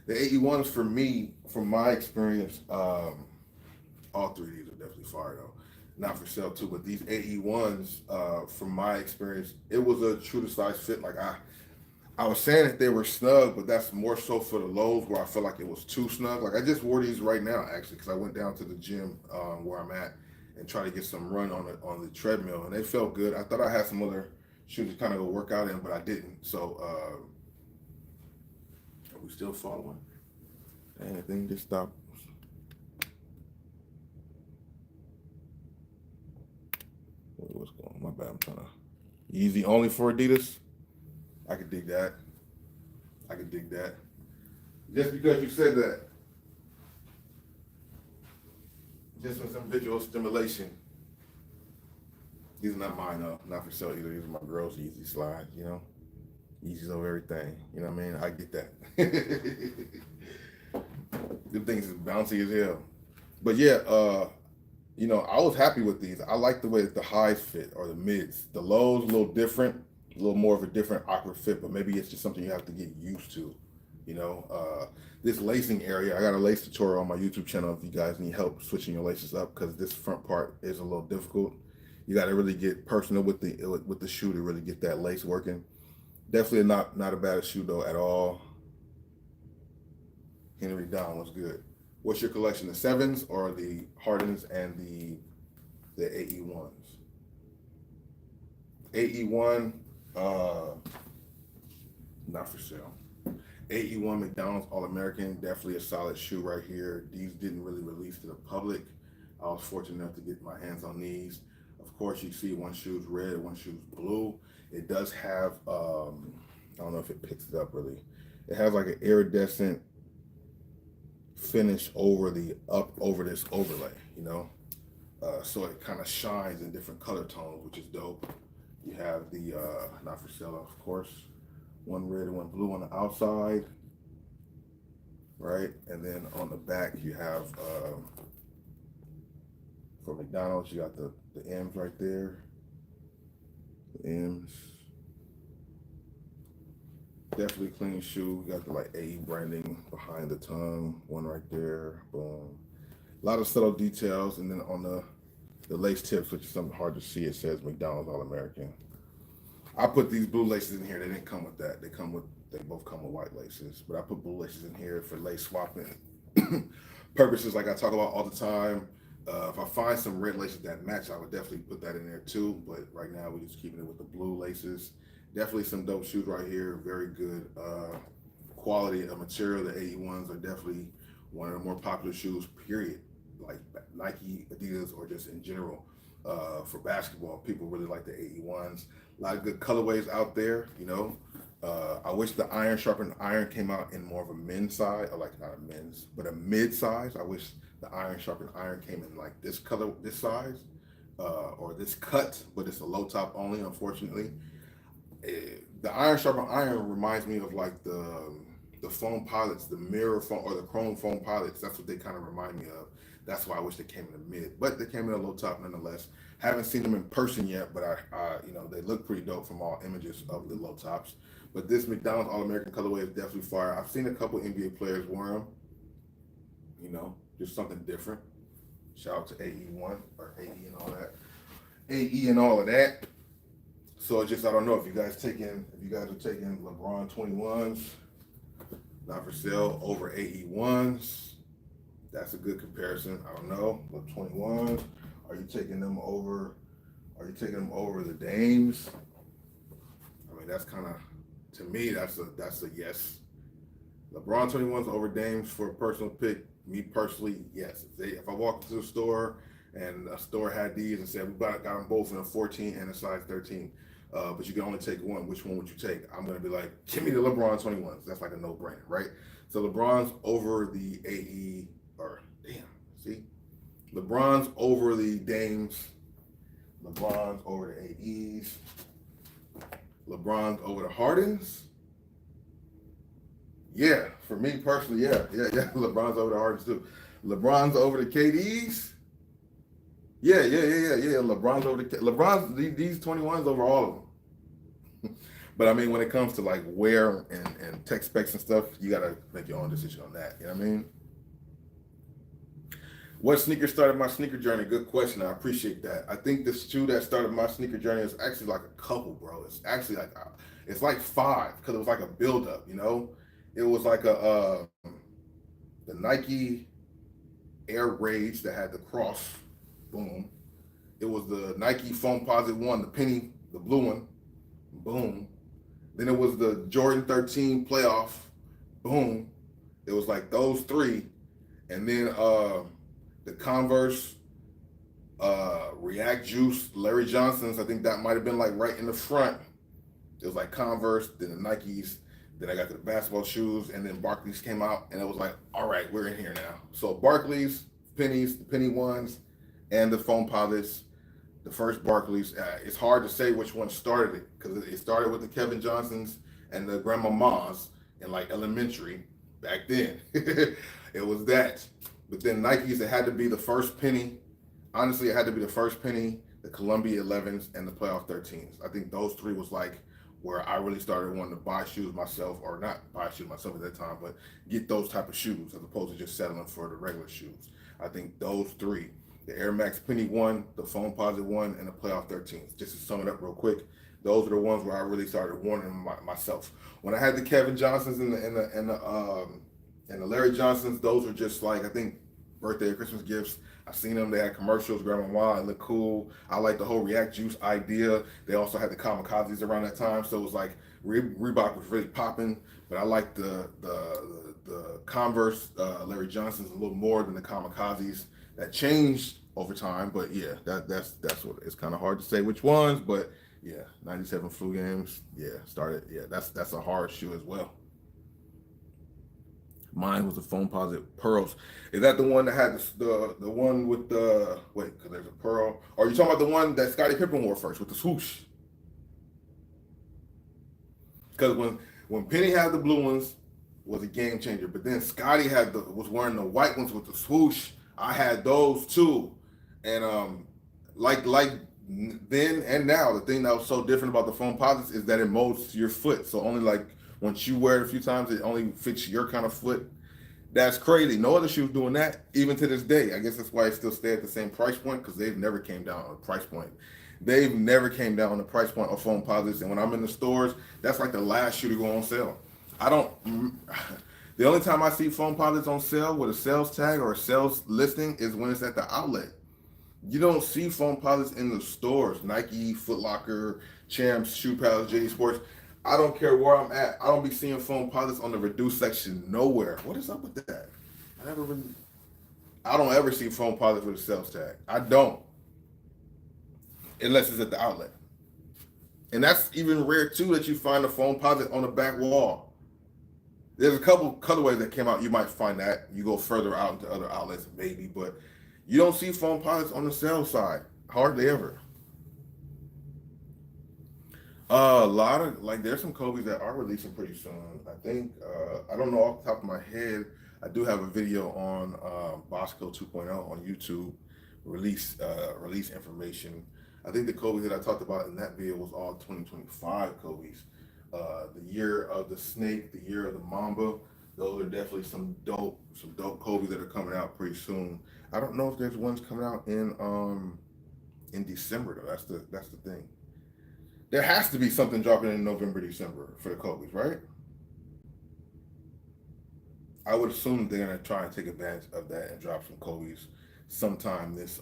The AE1s for me, from my experience, all 3 of these are definitely fire though. Not for sale too, but these AE1s, from my experience, it was a true to size fit. Like I was saying that they were snug, but that's more so for the lows where I felt like it was too snug. Like I just wore these right now, actually, because I went down to the gym where I'm at, and try to get some run on the treadmill, and they felt good. I thought I had some other shoes to kind of go work out in, but I didn't. So are we still following? And the thing just stopped. What's going on? My bad. I'm trying to. Yeezy only for Adidas. I could dig that. I could dig that. Just because you said that, just for some visual stimulation. These are not mine, not for sale either. These are my girls' Yeezy slides, you know. Yeezy's over everything, you know what I mean? I get that. Them things is bouncy as hell. But yeah, you know, I was happy with these. I like the way that the highs fit or the mids. The lows a little different, a little more of a different awkward fit, but maybe it's just something you have to get used to. You know, this lacing area, I got a lace tutorial on my YouTube channel if you guys need help switching your laces up, because this front part is a little difficult. You got to really get personal with the shoe to really get that lace working. Definitely not a bad shoe though at all. Henry Down was good. What's your collection? The 7s or the Hardens and the AE1s? AE1, not for sale. AE1 McDonald's All-American, definitely a solid shoe right here. These didn't really release to the public. I was fortunate enough to get my hands on these. Of course, you see one shoe's red, one shoe's blue. It does have, I don't know if it picks it up really. It has like an iridescent finish over this overlay, you know? So it kind of shines in different color tones, which is dope. You have the, not for sale, of course. One red and one blue on the outside, right? And then on the back, you have, for McDonald's, you got the M's right there. The M's. Definitely clean shoe. You got the like AE branding behind the tongue, one right there, boom. A lot of subtle details, and then on the lace tips, which is something hard to see, it says McDonald's All-American. I put these blue laces in here. They didn't come with that. They both come with white laces, but I put blue laces in here for lace swapping purposes, like I talk about all the time. If I find some red laces that match, I would definitely put that in there too. But right now, we're just keeping it with the blue laces. Definitely some dope shoes right here. Very good quality of material. The AE1s are definitely one of the more popular shoes, period. Like Nike, Adidas, or just in general. For basketball, people really like the AE1s. A lot of good colorways out there, you know. I wish the Iron Sharpened Iron came out in more of a men's size, or like not a men's, but a mid size. I wish the Iron Sharpened Iron came in like this color, this size, or this cut, but it's a low top only, unfortunately. The Iron Sharpened Iron reminds me of like the foam pilots, the mirror foam or the chrome foam pilots. That's what they kind of remind me of. That's why I wish they came in a mid, but they came in a low top nonetheless. Haven't seen them in person yet, but I you know, they look pretty dope from all images of the low tops. But this McDonald's All-American colorway is definitely fire. I've seen a couple NBA players wear them. You know, just something different. Shout out to AE1 or AE and all that. AE and all of that. So it's just, I don't know if you guys are taking LeBron 21s, not for sale, over AE1s. That's a good comparison. I don't know. But 21s, are you taking them over the Dames? I mean, that's kind of, to me, that's a yes. LeBron 21s over Dames for a personal pick. Me personally, yes. If I walk into the store and a store had these and said we got them both in a 14 and a size 13, but you can only take one, which one would you take? I'm gonna be like, give me the LeBron 21s. That's like a no-brainer, right? So LeBron's over the AE, or damn, see? LeBron's over the Dames. LeBron's over the AEs. LeBron's over the Hardens. Yeah, for me personally, yeah. LeBron's over the Hardens too. LeBron's over the KDs. Yeah. LeBron's over these 21s over all of them. But I mean, when it comes to like wear and tech specs and stuff, you gotta make your own decision on that. You know what I mean? What sneaker started my sneaker journey? Good question. I appreciate that. I think the shoe that started my sneaker journey is actually like a couple, bro. It's actually like it's like 5 because it was like a buildup. You know, it was like the Nike Air Rage that had the cross, boom, It was the Nike Foam Posit one, the penny, the blue one. Boom. Then it was the Jordan 13 playoff. Boom. It was like those three. And then the Converse React Juice, Larry Johnson's, I think that might have been like right in the front. It was like Converse, then the Nikes, then I got the basketball shoes, and then Barclays came out, and it was like, all right, we're in here now. So Barclays, pennies, the penny ones, and the foam posits, the first Barclays. It's hard to say which one started it, because it started with the Kevin Johnsons and the Grandmamas in like elementary back then. It was that. But then Nikes, it had to be the first penny. Honestly, it had to be the first penny, the Columbia 11s, and the playoff 13s. I think those three was like where I really started wanting to buy shoes myself, or not buy shoes myself at that time, but get those type of shoes as opposed to just settling for the regular shoes. I think those three, the Air Max Penny one, the Foam Posit one, and the playoff 13s. Just to sum it up real quick, those are the ones where I really started wanting myself. When I had the Kevin Johnsons and the Larry Johnsons, those were just like, I think, birthday or Christmas gifts. I seen them. They had commercials, Grandma, it looked cool. I like the whole React Juice idea. They also had the Kamikazes around that time, so it was like Reebok was really popping. But I like the Converse Larry Johnsons a little more than the Kamikazes. That changed over time, but yeah, that's what it's kind of hard to say which ones. But yeah, 97 flu games. Yeah, started. Yeah, that's a hard shoe as well. Mine was the Foam Posit Pearls. Is that the one that had the one with the because there's a pearl? Or are you talking about the one that Scottie Pippen wore first with the swoosh? Because when Penny had the blue ones, was a game changer. But then Scottie was wearing the white ones with the swoosh. I had those too, and like then and now, the thing that was so different about the Foam Posits is that it molds to your foot. So only like once you wear it a few times, it only fits your kind of foot. That's crazy. No other shoes doing that, even to this day. I guess that's why it still stay at the same price point, because they've never came down on the price point. They've never came down on the price point of Foam Posits. And when I'm in the stores, that's like the last shoe to go on sale. The only time I see Foam Posits on sale with a sales tag or a sales listing is when it's at the outlet. You don't see Foam Posits in the stores. Nike, Foot Locker, Champs, Shoe Palace, JD Sports. I don't care where I'm at. I don't be seeing Foam Posits on the reduced section nowhere. What is up with that? I don't ever see Foam Posits with a sales tag. I don't. Unless it's at the outlet. And that's even rare too, that you find a Foam Posit on the back wall. There's a couple colorways that came out. You might find that. You go further out into other outlets, maybe. But you don't see Foam Posits on the sales side. Hardly ever. A lot of, like, there's some Kobe's that are releasing pretty soon. I think, I don't know off the top of my head. I do have a video on Bossco 2.0 on YouTube, release information. I think the Kobe's that I talked about in that video was all 2025 Kobe's. The year of the snake, the year of the mamba. Those are definitely some dope Kobe's that are coming out pretty soon. I don't know if there's ones coming out in December though. That's the thing. There has to be something dropping in November, December for the Kobe's, right? I would assume they're gonna try and take advantage of that and drop some Kobe's sometime this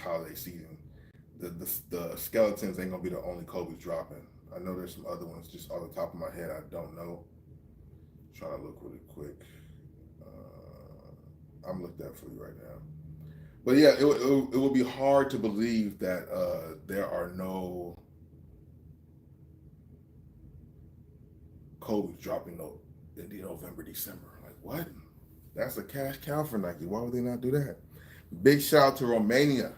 holiday season. The skeletons ain't gonna be the only Kobe's dropping. I know there's some other ones just off the top of my head. I don't know. I'm trying to look really quick. I'm looking at for you right now. But yeah, it would be hard to believe that there are no Kobe's dropping in November, December. Like, what? That's a cash cow for Nike. Why would they not do that? Big shout out to Romania.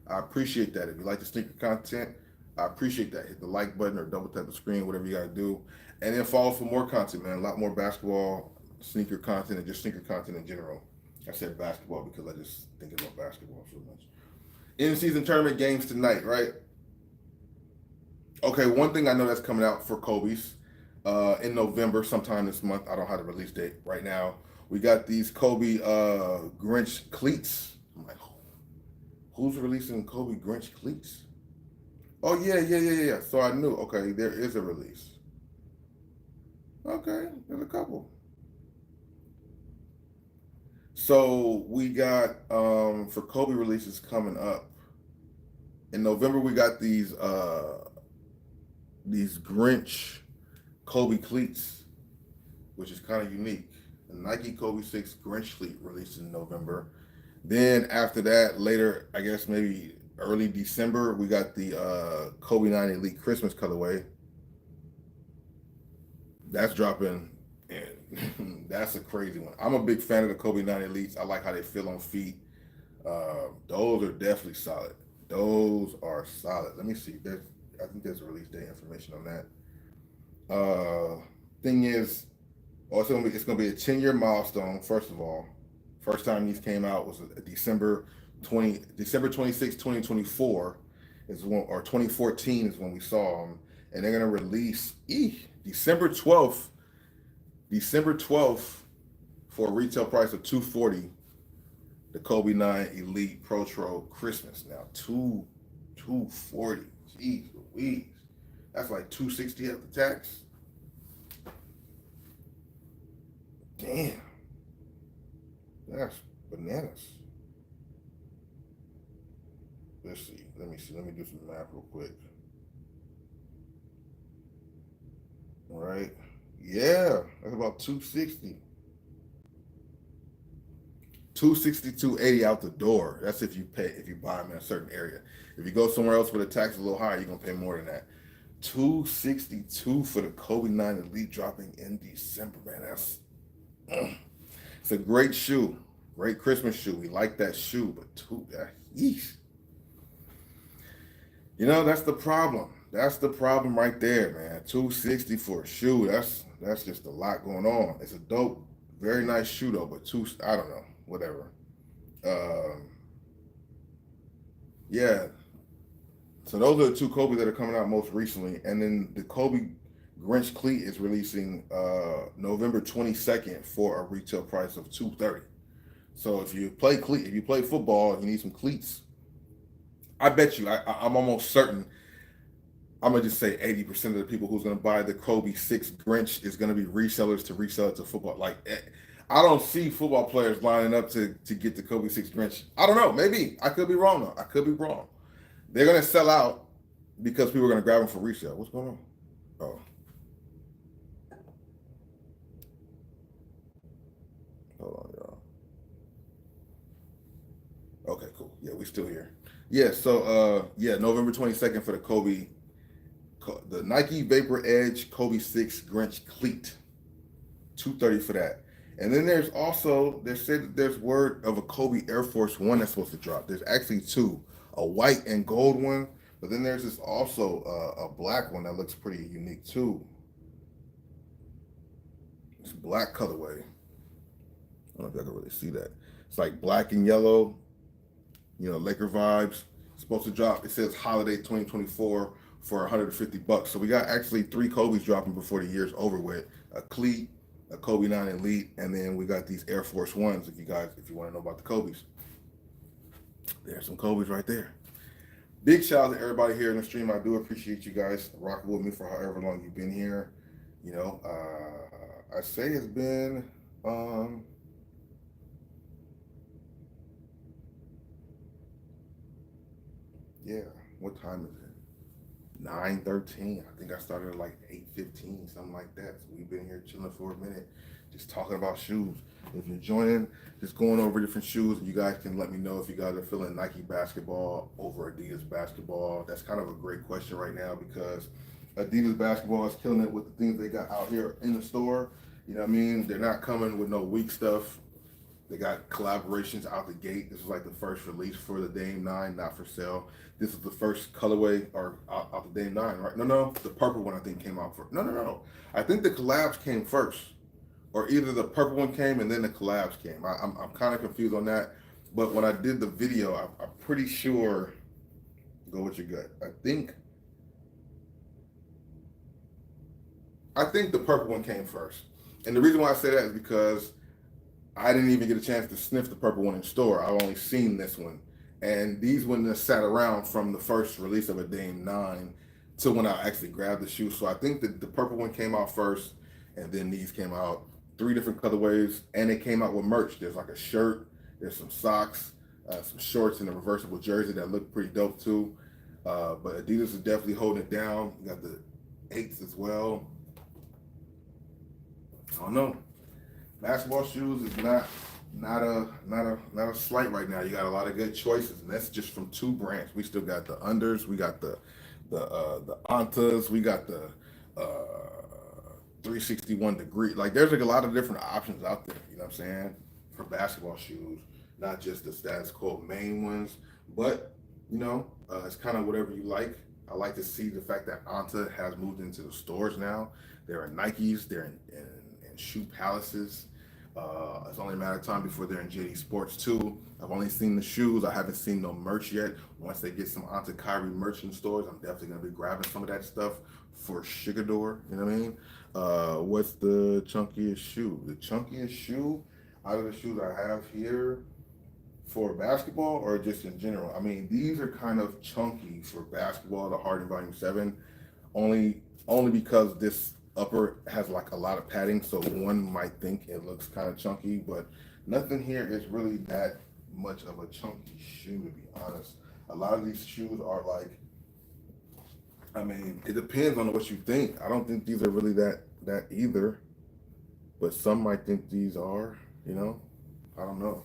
I appreciate that. If you like the sneaker content, I appreciate that. Hit the like button or double tap the screen, whatever you got to do. And then follow for more content, man. A lot more basketball, sneaker content, and just sneaker content in general. I said basketball because I just think about basketball so much. In-season tournament games tonight, right? Okay, one thing I know that's coming out for Kobe's in November, sometime this month. I don't have the release date right now. We got these Kobe Grinch cleats. I'm like, who's releasing Kobe Grinch cleats? Oh, yeah. So I knew. Okay, there is a release. Okay, there's a couple. So we got for Kobe releases coming up in November. We got these Grinch Kobe cleats, which is kind of unique. The Nike Kobe 6 Grinch cleat released in November. Then after that, later, I guess maybe early December, we got the Kobe 9 Elite Christmas colorway. That's dropping, and that's a crazy one. I'm a big fan of the Kobe 9 Elites. I like how they feel on feet. Those are definitely solid. Those are solid. Let me see. I think there's release date information on that. Thing is, also it's gonna be a 10-year milestone. First of all, first time these came out was December 26, 2024 is when, or 2014 is when we saw them, and they're gonna release December 12th, for a retail price of $240. The Kobe 9 Elite Pro Christmas. Now 240. Jeez Louise. That's like $260 after tax. Damn. That's bananas. Let's see. Let me do some math real quick. All right. Yeah, that's about 260. 260, 280 out the door. That's if you buy them in a certain area. If you go somewhere else where the tax is a little higher, you're gonna pay more than that. 262 for the Kobe 9 Elite dropping in December, man. That's it's a great shoe. Great Christmas shoe. We like that shoe, but yeesh. You know, that's the problem. That's the problem right there, man. 260 for a shoe. That's just a lot going on. It's a dope, very nice shoe though, but I don't know, whatever. Yeah. So those are the two Kobe that are coming out most recently, and then the Kobe Grinch cleat is releasing November 22nd for a retail price of $230. So if you play football, you need some cleats. I bet you, I'm almost certain. I'm gonna just say 80% of the people who's gonna buy the Kobe 6 Grinch is gonna be resellers to resell it to football. Like, I don't see football players lining up to get the Kobe 6 Grinch. I don't know. Maybe I could be wrong though. I could be wrong. They're gonna sell out because people are gonna grab them for resale. What's going on? Oh, hold on, y'all. Okay, cool. Yeah, we still here. Yeah. So, November 22nd for the Nike Vapor Edge Kobe 6 Grinch cleat. $230 for that. And then there's also, there's word of a Kobe Air Force One that's supposed to drop. There's actually two, a white and gold one, but then there's this also a black one that looks pretty unique too. It's black colorway. I don't know if y'all can really see that. It's like black and yellow, Laker vibes. It's supposed to drop. It says holiday 2024 for $150. So we got actually three Kobe's dropping before the year's over with. A cleat, a Kobe 9 Elite, and then we got these Air Force Ones. If you want to know about the Kobe's, there's some Kobe's right there. Big shout out to everybody here in the stream. I do appreciate you guys rocking with me for however long you've been here. I say it's been what time is it? 9:13. I think I started at like 8:15, something like that. So we've been here chilling for a minute, just talking about shoes. If you're joining, just going over different shoes, and you guys can let me know if you guys are feeling Nike basketball over Adidas basketball. That's kind of a great question right now because Adidas basketball is killing it with the things they got out here in the store. You know what I mean? They're not coming with no weak stuff. They got collaborations out the gate. This is like the first release for the Dame 9, not for sale. This is the first colorway or out the Dame 9, right? No, the purple one I think came out first. No. I think the collabs came first, or either the purple one came and then the collabs came. I'm kind of confused on that. But when I did the video, I'm pretty sure. Go with your gut. I think the purple one came first, and the reason why I say that is because I didn't even get a chance to sniff the purple one in store. I've only seen this one. And these ones sat around from the first release of a Dame 9 to when I actually grabbed the shoe. So I think that the purple one came out first, and then these came out 3 different colorways, and they came out with merch. There's like a shirt, there's some socks, some shorts, and a reversible jersey that look pretty dope too. But Adidas is definitely holding it down. You got the 8s as well. I don't know. Basketball shoes is not a slight right now. You got a lot of good choices, and that's just from 2 brands. We still got the Unders, we got the Antas, we got the 361 degree. Like there's like a lot of different options out there. You know what I'm saying, for basketball shoes, not just the status quo main ones, but you know, it's kind of whatever you like. I like to see the fact that Anta has moved into the stores now. There are Nikes, they're in Shoe Palaces. It's only a matter of time before they're in JD Sports too. I've only seen the shoes. I haven't seen no merch yet. Once they get some Anta Kyrie merch in stores, I'm definitely gonna be grabbing some of that stuff for Shigador. You know what I mean? What's the chunkiest shoe? The chunkiest shoe out of the shoes I have here for basketball, or just in general? I mean, these are kind of chunky for basketball, the Harden Volume 7, only because this upper has like a lot of padding, so one might think it looks kind of chunky, but nothing here is really that much of a chunky shoe, to be honest. A lot of these shoes are like, I mean, it depends on what you think. I don't think these are really that either, but some might think these are, you know. I don't know.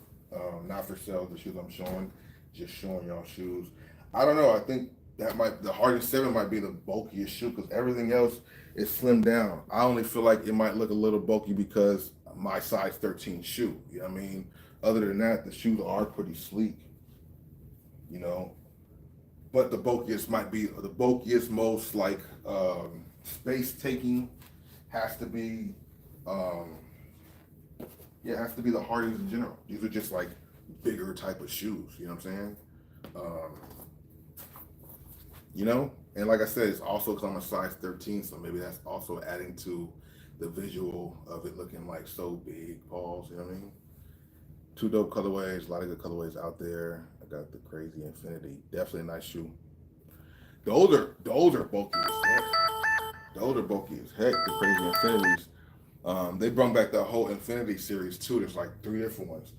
Not for sale, the shoes I'm showing, just showing y'all shoes. I don't know. I think the Harden 7 might be the bulkiest shoe, because everything else is slimmed down. I only feel like it might look a little bulky because my size 13 shoe. You know what I mean? Other than that, the shoes are pretty sleek, you know. But the bulkiest, most like space taking has to be it has to be the Hardens in general. These are just like bigger type of shoes, you know what I'm saying? You know, and like I said, it's also because I'm a size 13, so maybe that's also adding to the visual of it looking like so big, pause, you know what I mean? 2 dope colorways, a lot of good colorways out there. I got the Crazy Infinity, definitely a nice shoe. The older bulky as heck. The Crazy Infinities. They brought back the whole Infinity series too. There's like 3 different ones.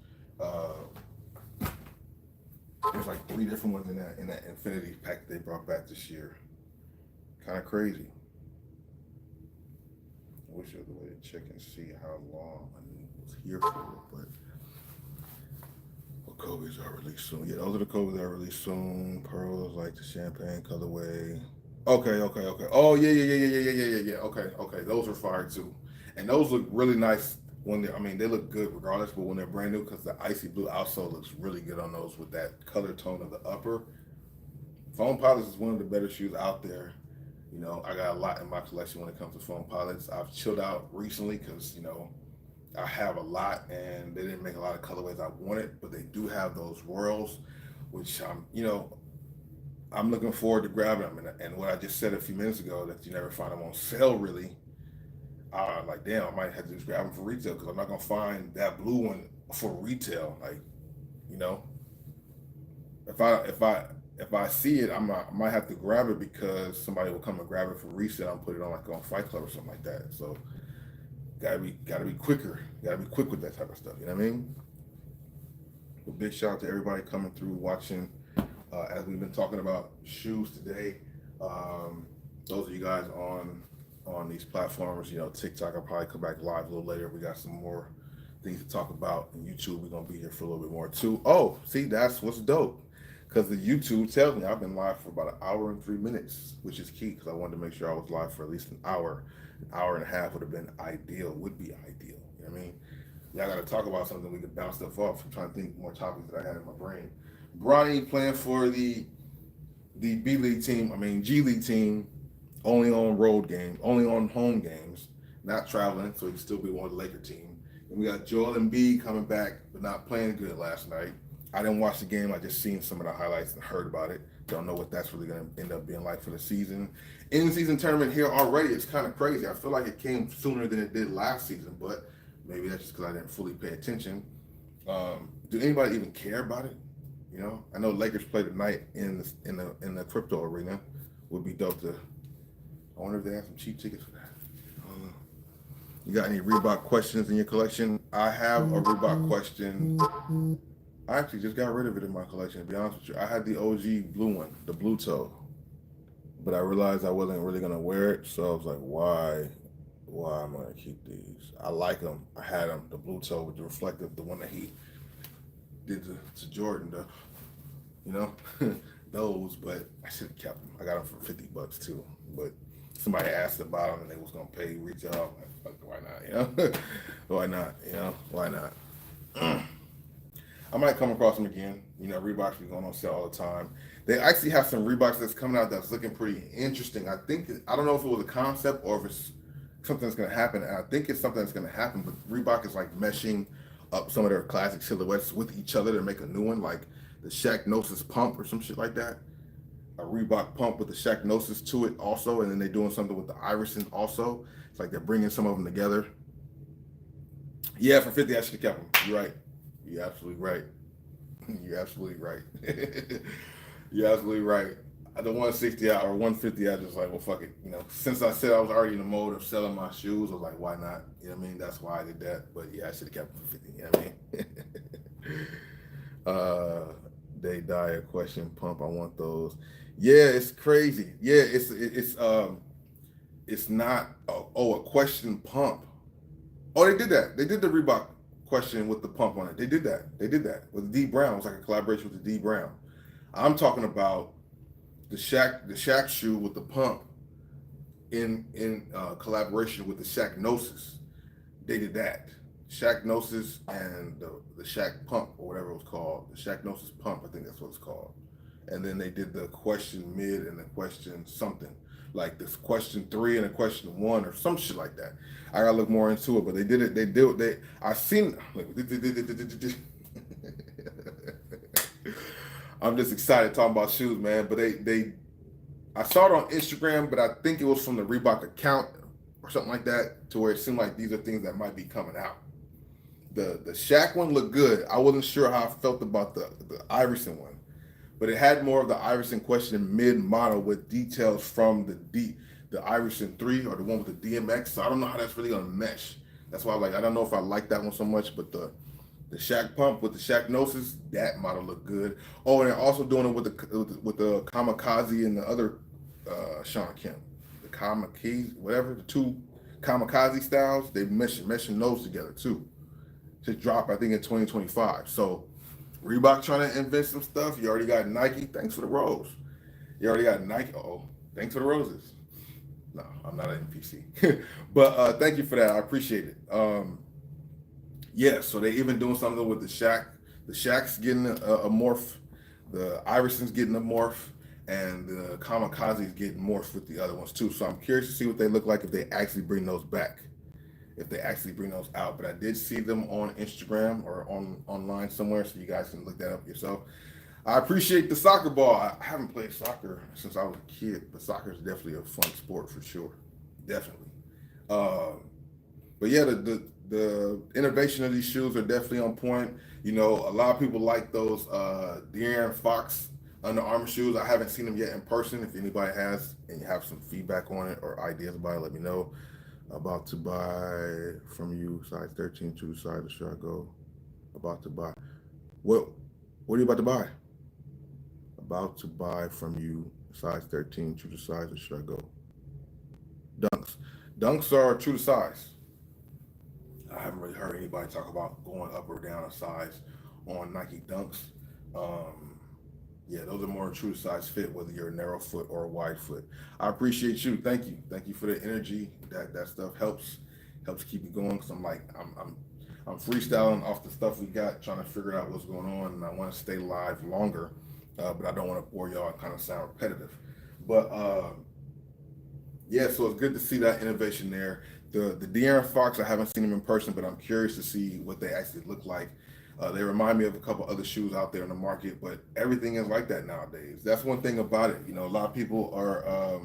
There's like 3 different ones in that Infinity pack they brought back this year. Kind of crazy. I wish there was a way to check and see how long I was here for, but Kobe's are released soon. Yeah, those are the Kobe's that are released soon. Pearls, like the champagne colorway. Okay. Oh yeah. Okay. Those are fire too, and those look really nice when they look good regardless, but when they're brand new, because the icy blue outsole looks really good on those with that color tone of the upper. Foam Pilots is one of the better shoes out there. You know, I got a lot in my collection when it comes to Foam Pilots. I've chilled out recently because, you know, I have a lot and they didn't make a lot of colorways I wanted, but they do have those royals, which I'm looking forward to grabbing them. And what I just said a few minutes ago, that you never find them on sale really. Like, damn, I might have to just grab them for retail, because I'm not gonna find that blue one for retail. Like, you know, if I see it, I might have to grab it because somebody will come and grab it for resale and put it on like on Fight Club or something like that. So gotta be quicker. Gotta be quick with that type of stuff. You know what I mean? Well, big shout out to everybody coming through, watching. As we've been talking about shoes today, those of you guys on these platforms, you know, TikTok, I'll probably come back live a little later. We got some more things to talk about. And YouTube, we're gonna be here for a little bit more too. Oh, see, that's what's dope, because the YouTube tells me I've been live for about 1 hour and 3 minutes, which is key, because I wanted to make sure I was live for at least an hour. An hour and a half would be ideal. You know what I mean? Y'all got to talk about something we could bounce stuff off. I'm trying to think more topics that I had in my brain. Bronny playing for the B League team, G League team, only on road games, only on home games, not traveling, so he can still be one of the Laker team. And we got Joel Embiid coming back, but not playing good last night. I didn't watch the game. I just seen some of the highlights and heard about it. Don't know what that's really going to end up being like for the season. In-season tournament here already, it's kind of crazy. I feel like it came sooner than it did last season, but maybe that's just because I didn't fully pay attention. Do anybody even care about it? You know, I know Lakers play tonight in the crypto arena. Would be dope to. I wonder if they have some cheap tickets for that. I don't know. You got any Reebok questions in your collection? I have a Reebok question. I actually just got rid of it in my collection, to be honest with you. I had the OG blue one, the blue toe, but I realized I wasn't really going to wear it. So I was like, why am I going to keep these? I like them. I had them, the blue toe with the reflective, the one that he did to Jordan, you know, those, but I should have kept them. I got them for $50 too, but somebody asked about them and they was going to pay retail. I'm like, fuck, why not, you know? Why not, you know? Why not? I might come across them again. You know, Reeboks be going on sale all the time. They actually have some Reeboks that's coming out that's looking pretty interesting. I don't know if it was a concept or if it's something that's going to happen. And I think it's something that's going to happen, but Reebok is like meshing up some of their classic silhouettes with each other to make a new one, like the Shaq Gnosis pump or some shit like that. A Reebok pump with the Shaq Gnosis to it also, and then they're doing something with the Iverson also. It's like they're bringing some of them together. Yeah, for 50, I should have kept them. You're right. You're absolutely right. You're absolutely right. You're absolutely right. The 160 out or 150, I just like, well, fuck it. You know, since I said I was already in the mode of selling my shoes, I was like, why not? You know what I mean? That's why I did that. But yeah, I should have kept them for 50. You know what I mean? They die a question pump. I want those. Yeah, it's crazy. Yeah, it's not. A question pump. Oh, they did that. They did the Reebok question with the pump on it. They did that. They did that with D Brown. It was like a collaboration with the D Brown. I'm talking about the Shaq shoe with the pump in collaboration with the Shaq Gnosis. They did that. Shaq Gnosis and the Shaq Pump or whatever it was called. The Shaq Gnosis Pump, I think that's what it's called. And then they did the question mid and the question something. Like this question 3 and a question 1 or some shit like that. I gotta look more into it, but they did it. I seen. I'm just excited talking about shoes, man. But I saw it on Instagram, but I think it was from the Reebok account or something like that, to where it seemed like these are things that might be coming out. The Shaq one looked good. I wasn't sure how I felt about the Iverson one, but it had more of the Iverson question mid model with details from the Iverson 3 or the one with the DMX. So I don't know how that's really gonna mesh. That's why I don't know if I like that one so much, but the Shaq Pump with the Shaq Gnosis, that model looked good. Oh, and they're also doing it with the Kamikaze and the other Sean Kemp, the Kamikaze, whatever, the two Kamikaze styles. They meshing those together too. To drop, I think, in 2025. So Reebok trying to invent some stuff. You already got Nike. Thanks for the rose. You already got Nike. Oh, thanks for the roses. No, I'm not an NPC. But thank you for that. I appreciate it. Yeah, so they even doing something with the Shaq. The Shaq's getting a morph. The Iverson's getting a morph. And the Kamikaze's getting morphed with the other ones too. So I'm curious to see what they look like if they actually bring those back. If they actually bring those out. But I did see them on Instagram or online somewhere, so you guys can look that up yourself. I appreciate the soccer ball. I haven't played soccer since I was a kid, but soccer is definitely a fun sport for sure. Definitely. But yeah, the innovation of these shoes are definitely on point. You know, a lot of people like those De'Aaron Fox Under Armour shoes. I haven't seen them yet in person. If anybody has and you have some feedback on it or ideas about it, let me know. About to buy from you, size 13, true to size. Should I go? About to buy. What are you about to buy? About to buy from you, size 13, true to size. Or should I go? Dunks. Dunks are true to size. I haven't really heard anybody talk about going up or down a size on Nike Dunks. Yeah, those are more true to size fit, whether you're a narrow foot or a wide foot. I appreciate you. Thank you. Thank you for the energy. That stuff helps keep me going, because I'm freestyling off the stuff we got, trying to figure out what's going on, and I want to stay live longer, but I don't want to bore y'all and kind of sound repetitive. But yeah, so it's good to see that innovation there. The De'Aaron Fox, I haven't seen him in person, but I'm curious to see what they actually look like. They remind me of a couple other shoes out there in the market, but everything is like that nowadays. That's one thing about it. You know, a lot of people are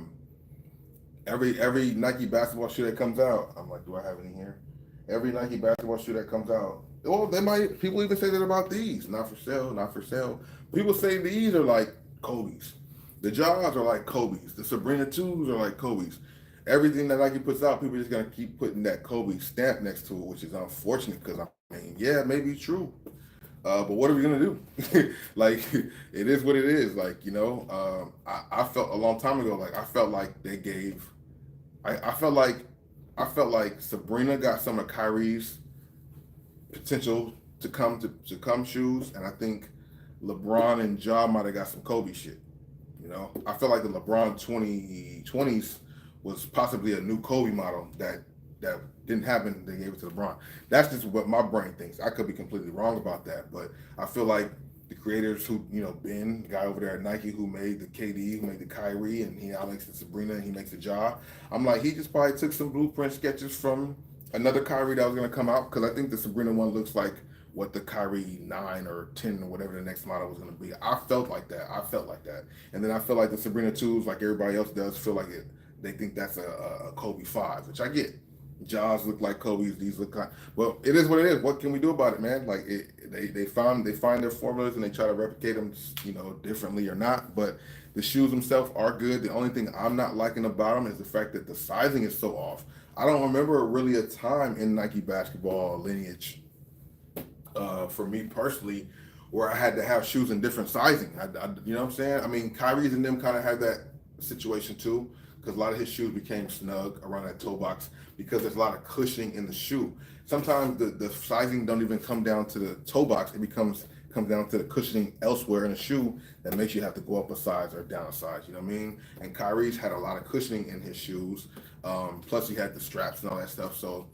every Nike basketball shoe that comes out. I'm like, do I have any here? Every Nike basketball shoe that comes out. Well, people even say that about these. Not for sale, not for sale. People say these are like Kobe's. The Jaws are like Kobe's. The Sabrina 2s are like Kobe's. everything that Nike puts out, people are just gonna keep putting that Kobe stamp next to it, which is unfortunate because I mean, yeah, maybe it's true. But what are we gonna do? Like, it is what it is. Like, I felt a long time ago, like I felt like they gave, I felt like, Sabrina got some of Kyrie's potential to come shoes, and I think LeBron and Ja might have got some Kobe shit. I felt like the LeBron 2020s was possibly a new Kobe model that didn't happen. They gave it to LeBron. That's just what my brain thinks. I could be completely wrong about that, but I feel like the creators who, Ben, the guy over there at Nike who made the KD, who made the Kyrie, and he now makes the Sabrina, and he makes the Ja. I'm like, he just probably took some blueprint sketches from another Kyrie that was going to come out, because I think the Sabrina one looks like what the Kyrie 9 or 10 or whatever the next model was going to be. I felt like that. And then I feel like the Sabrina 2s, like everybody else does, feel like it. They think that's a Kobe 5, which I get. Jaws look like Kobe's. These look like. Well, it is what it is. What can we do about it, man? Like they find their formulas and they try to replicate them, differently or not. But the shoes themselves are good. The only thing I'm not liking about them is the fact that the sizing is so off. I don't remember really a time in Nike basketball lineage, for me personally, where I had to have shoes in different sizing. You know what I'm saying? I mean, Kyrie's and them kind of had that situation too, because a lot of his shoes became snug around that toe box because there's a lot of cushioning in the shoe. Sometimes the sizing don't even come down to the toe box. It comes down to the cushioning elsewhere in the shoe that makes you have to go up a size or down a size. You know what I mean? And Kyrie's had a lot of cushioning in his shoes. Plus he had the straps and all that stuff. So,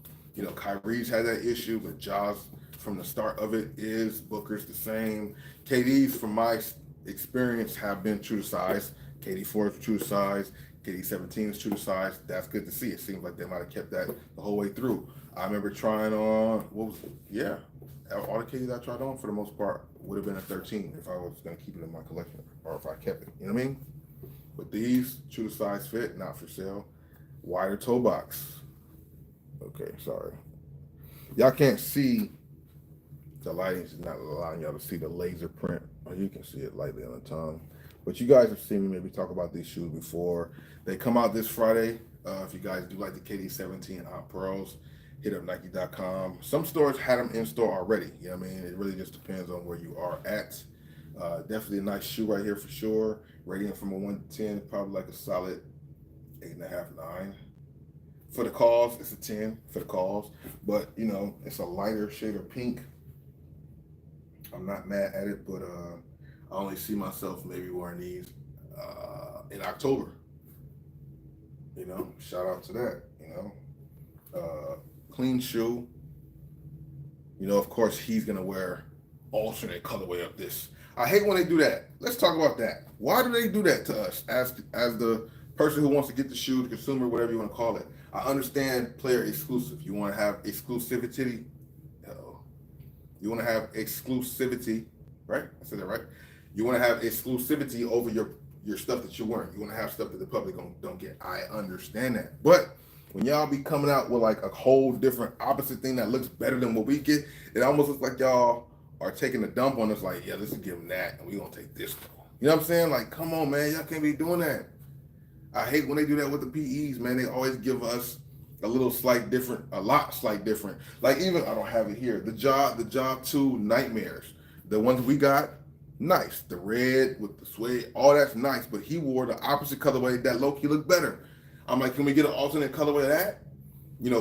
Kyrie's had that issue, but Jaws from the start of it is. Booker's the same. KD's, from my experience, have been true to size. KD 4 is true to size. KD 17 is true to size. That's good to see. It seems like they might have kept that the whole way through. I remember trying on, all the KDs I tried on for the most part would have been a 13 if I was going to keep it in my collection, or if I kept it. You know what I mean? But these, true to size fit, not for sale. Wider toe box. Okay, sorry. Y'all can't see, the lighting is not allowing y'all to see the laser print. Or you can see it lightly on the tongue. But you guys have seen me maybe talk about these shoes before. They come out this Friday. If you guys do like the KD 17 Hot Pearls, hit up Nike.com. Some stores had them in store already. You know what I mean? It really just depends on where you are at. Definitely a nice shoe right here for sure. Rating from a 1 to 10, probably like a solid 8.5, 9. For the cause, it's a 10 for the cause. But, it's a lighter shade of pink. I'm not mad at it, but I only see myself maybe wearing these in October. Shout out to that. Clean shoe. Of course he's gonna wear alternate colorway of this. I hate when they do that. Let's talk about that. Why do they do that to us as the person who wants to get the shoe, the consumer, whatever you want to call it? I understand player exclusive. You want to have exclusivity. You want to have exclusivity, right? I said that right. You want to have exclusivity over your stuff that you're wearing. You want to have stuff that the public don't get. I understand that. But when y'all be coming out with like a whole different opposite thing that looks better than what we get, it almost looks like y'all are taking a dump on us, like, yeah, let's give them that, and we're going to take this one. You know what I'm saying? Like, come on, man. Y'all can't be doing that. I hate when they do that with the PEs, man. They always give us a lot slight different. Like, even, I don't have it here, the Job 2 Nightmares. The ones we got, nice. The red with the suede, all that's nice, but he wore the opposite colorway that low-key looked better. I'm like, can we get an alternate colorway of that?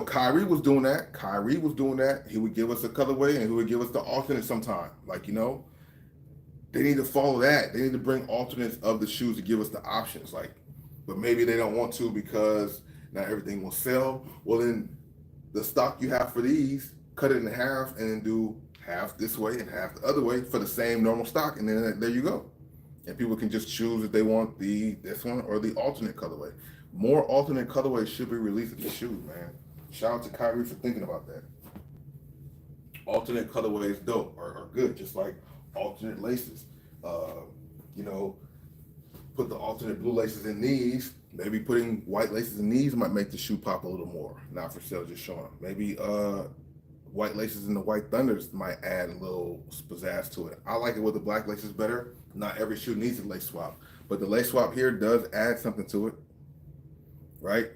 Kyrie was doing that. He would give us a colorway and he would give us the alternate sometime. Like, they need to follow that. They need to bring alternates of the shoes to give us the options. Like, but maybe they don't want to because not everything will sell. Well, then the stock you have for these, cut it in half and then do half this way and half the other way for the same normal stock. And then there you go. And people can just choose if they want this one or the alternate colorway. More alternate colorways should be released in the shoes, man. Shout out to Kyrie for thinking about that. Alternate colorways, dope, are good, just like alternate laces. Put the alternate blue laces in these. Maybe putting white laces in these might make the shoe pop a little more. Not for sale, just showing. Maybe white laces in the White Thunders might add a little pizzazz to it. I like it with the black laces better. Not every shoe needs a lace swap, but the lace swap here does add something to it, right?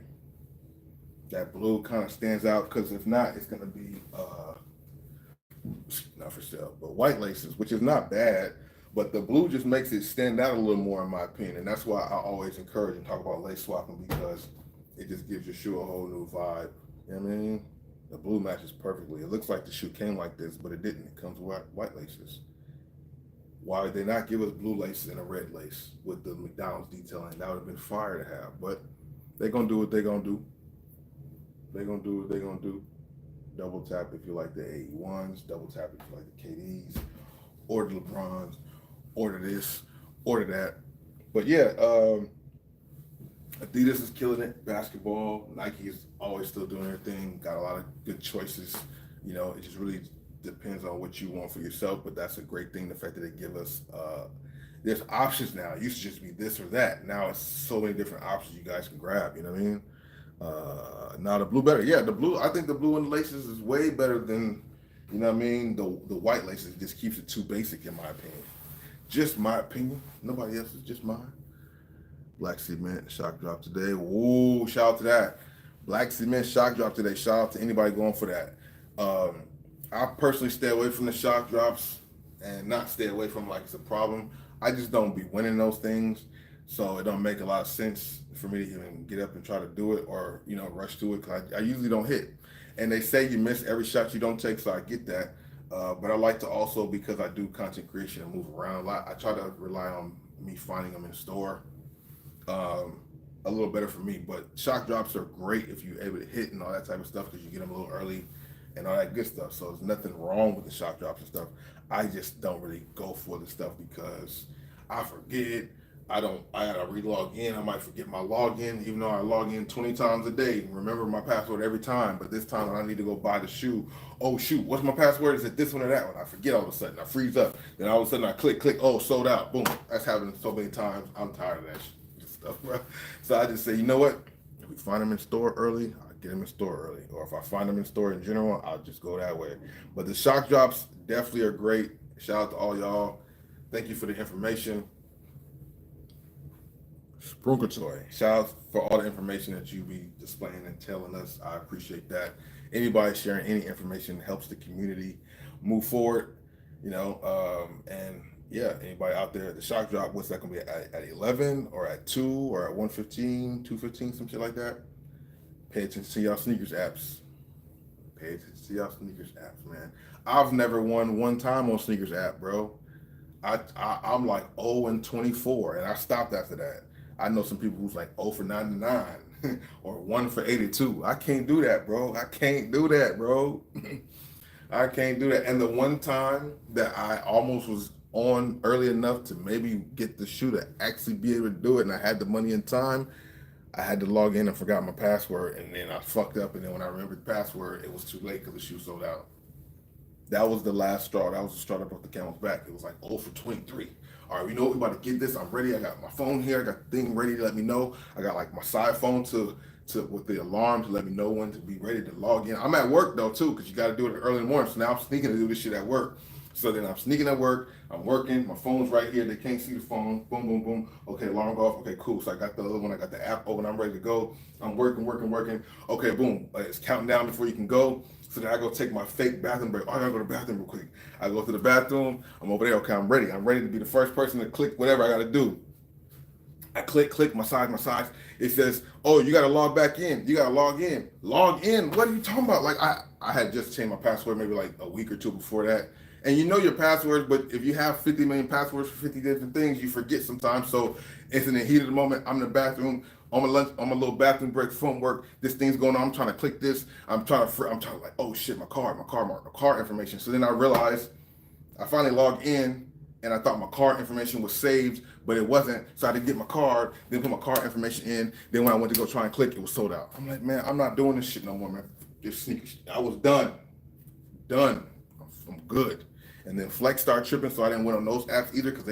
That blue kind of stands out because if not, it's gonna be not for sale, but white laces, which is not bad. But the blue just makes it stand out a little more, in my opinion, and that's why I always encourage and talk about lace swapping because it just gives your shoe a whole new vibe. You know what I mean? The blue matches perfectly. It looks like the shoe came like this, but it didn't. It comes with white laces. Why did they not give us blue laces and a red lace with the McDonald's detailing? That would have been fire to have. But they're gonna do what they're gonna do. They're gonna do what they're gonna do. Double tap if you like the 81s, double tap if you like the KDs, order LeBrons, order this, order that. But yeah, Adidas is killing it. Basketball, Nike is always still doing their thing. Got a lot of good choices. You know, it just really depends on what you want for yourself. But that's a great thing. The fact that they give us there's options now. It used to just be this or that. Now it's so many different options you guys can grab. You know what I mean? Now the blue better. Yeah, the blue. I think the blue and the laces is way better than, you know what I mean. The white laces just keeps it too basic in my opinion. Just my opinion. Nobody else's. Just mine. Black Cement shock drop today. Whoa, shout out to that. Black Cement shock drop today. Shout out to anybody going for that. I personally stay away from the shock drops and not stay away from like it's a problem. I just don't be winning those things. So it don't make a lot of sense for me to even get up and try to do it or, you know, rush to it because I usually don't hit. And they say you miss every shot you don't take, so I get that. But I like to also, because I do content creation and move around a lot, I try to rely on me finding them in the store a little better for me. But shock drops are great if you're able to hit and all that type of stuff because you get them a little early and all that good stuff. So there's nothing wrong with the shock drops and stuff. I just don't really go for the stuff because I forget. I gotta re-log in. I might forget my login, even though I log in 20 times a day. Remember my password every time, but this time when I need to go buy the shoe, oh shoot, what's my password? Is it this one or that one? I forget all of a sudden. I freeze up. Then all of a sudden I click, oh, sold out. Boom. That's happening so many times. I'm tired of that stuff, bro. So I just say, you know what? If we find them in store early, I'll get them in store early. Or if I find them in store in general, I'll just go that way. But the shock drops definitely are great. Shout out to all y'all. Thank you for the information. Sprunkatoy. Shout out for all the information that you be displaying and telling us. I appreciate that. Anybody sharing any information helps the community move forward, you know. And yeah, anybody out there, the shock drop, what's that gonna be at 11 or at 2 or at 115, 215, some shit like that? Pay attention to y'all sneakers apps. Pay attention to y'all sneakers apps, man. I've never won one time on sneakers app, bro. I'm like 0-24, and I stopped after that. I know some people who's like 0 for 99 or 1 for 82. I can't do that, bro. I can't do that, bro. I can't do that. And the one time that I almost was on early enough to maybe get the shoe to actually be able to do it, and I had the money in time, I had to log in and forgot my password, and then I fucked up, and then when I remembered the password, it was too late because the shoe sold out. That was the last straw. That was the straw that broke the camel's back. It was like 0 for 23. All right, we know we're about to get this. I'm ready. I got my phone here. I got the thing ready to let me know. I got like my side phone to with the alarm to let me know when to be ready to log in. I'm at work though too, because you got to do it early in the morning. So now I'm sneaking to do this shit at work. So then I'm sneaking at work. I'm working. My phone's right here. They can't see the phone. Boom, boom, boom. Okay, alarm go off. Okay, cool. So I got the other one. I got the app open. I'm ready to go. I'm working. Okay, boom. It's counting down before you can go. So then I go take my fake bathroom break. Oh, I gotta go to the bathroom real quick. I go to the bathroom. I'm over there. Okay, I'm ready. I'm ready to be the first person to click whatever I gotta do. I click, massage. It says, oh, you gotta log back in. You gotta log in. Log in? What are you talking about? Like I had just changed my password maybe like a week or two before that. And you know your passwords, but if you have 50 million passwords for 50 different things, you forget sometimes. So it's in the heat of the moment. I'm in the bathroom on my lunch, on my little bathroom break from work. This thing's going on. I'm trying to click this. I'm trying to like, oh shit, my car information. So then I realized I finally logged in and I thought my card information was saved, but it wasn't. So I had to get my card, then put my card information in. Then when I went to go try and click, it was sold out. I'm like, man, I'm not doing this shit no more, man. This sneakers, I was done. I'm good. And then Flex started tripping, so I didn't win on those apps either because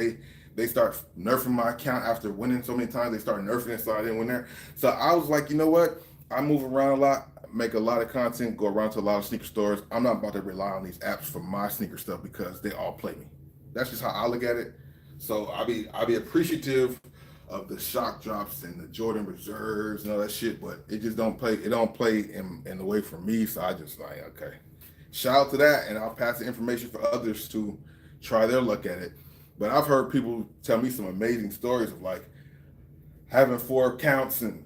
they start nerfing my account after winning so many times. They start nerfing it, so I didn't win there. So I was like, you know what? I move around a lot, make a lot of content, go around to a lot of sneaker stores. I'm not about to rely on these apps for my sneaker stuff because they all play me. That's just how I look at it. So I'll be appreciative of the shock drops and the Jordan reserves and all that shit, but it just don't play. It don't play in the way for me. So I just like, okay, shout out to that, and I'll pass the information for others to try their luck at it. But I've heard people tell me some amazing stories of like having 4 accounts and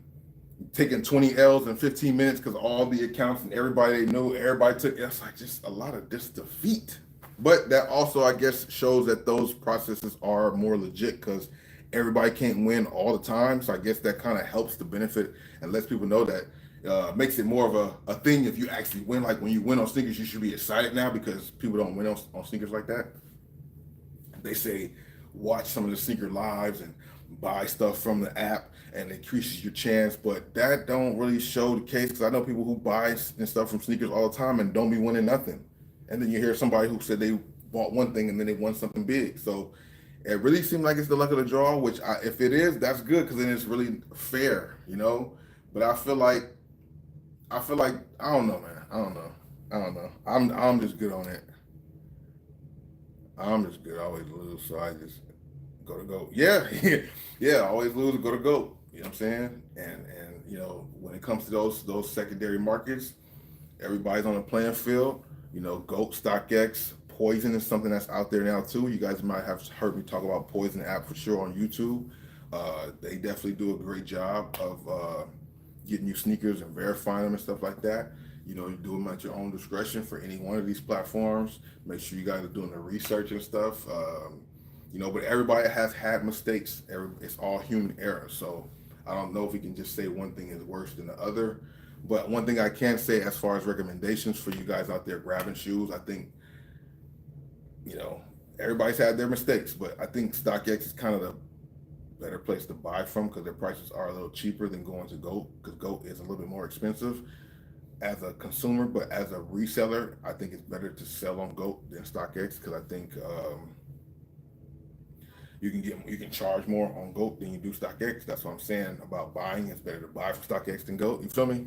taking 20 L's in 15 minutes because all the accounts and everybody they knew, everybody took. It's like just a lot of just defeat. But that also, I guess, shows that those processes are more legit because everybody can't win all the time. So I guess that kind of helps the benefit and lets people know that makes it more of a thing if you actually win. Like when you win on sneakers, you should be excited now because people don't win on sneakers like that. They say watch some of the sneaker lives and buy stuff from the app and increases your chance, but that don't really show the case because I know people who buy and stuff from sneakers all the time and don't be winning nothing. And then you hear somebody who said they bought one thing and then they won something big. So it really seemed like it's the luck of the draw, which if it is, that's good because then it's really fair, you know. But I feel like I don't know, man. I don't know. I'm just good on it. I'm just good. I always lose, so I just go to GOAT. Yeah, yeah. Always lose or go to GOAT. You know what I'm saying? And you know when it comes to those secondary markets, everybody's on the playing field. You know, GOAT, StockX, Poison is something that's out there now too. You guys might have heard me talk about Poison app for sure on YouTube. They definitely do a great job of getting you sneakers and verifying them and stuff like that. You know, you do them at your own discretion for any one of these platforms. Make sure you guys are doing the research and stuff. You know, but everybody has had mistakes. It's all human error. So I don't know if we can just say one thing is worse than the other. But one thing I can say as far as recommendations for you guys out there grabbing shoes, I think, you know, everybody's had their mistakes, but I think StockX is kind of the better place to buy from because their prices are a little cheaper than going to GOAT because GOAT is a little bit more expensive as a consumer, but as a reseller, I think it's better to sell on GOAT than StockX because I think you can charge more on GOAT than you do StockX. That's what I'm saying about buying. It's better to buy from StockX than GOAT. You feel me?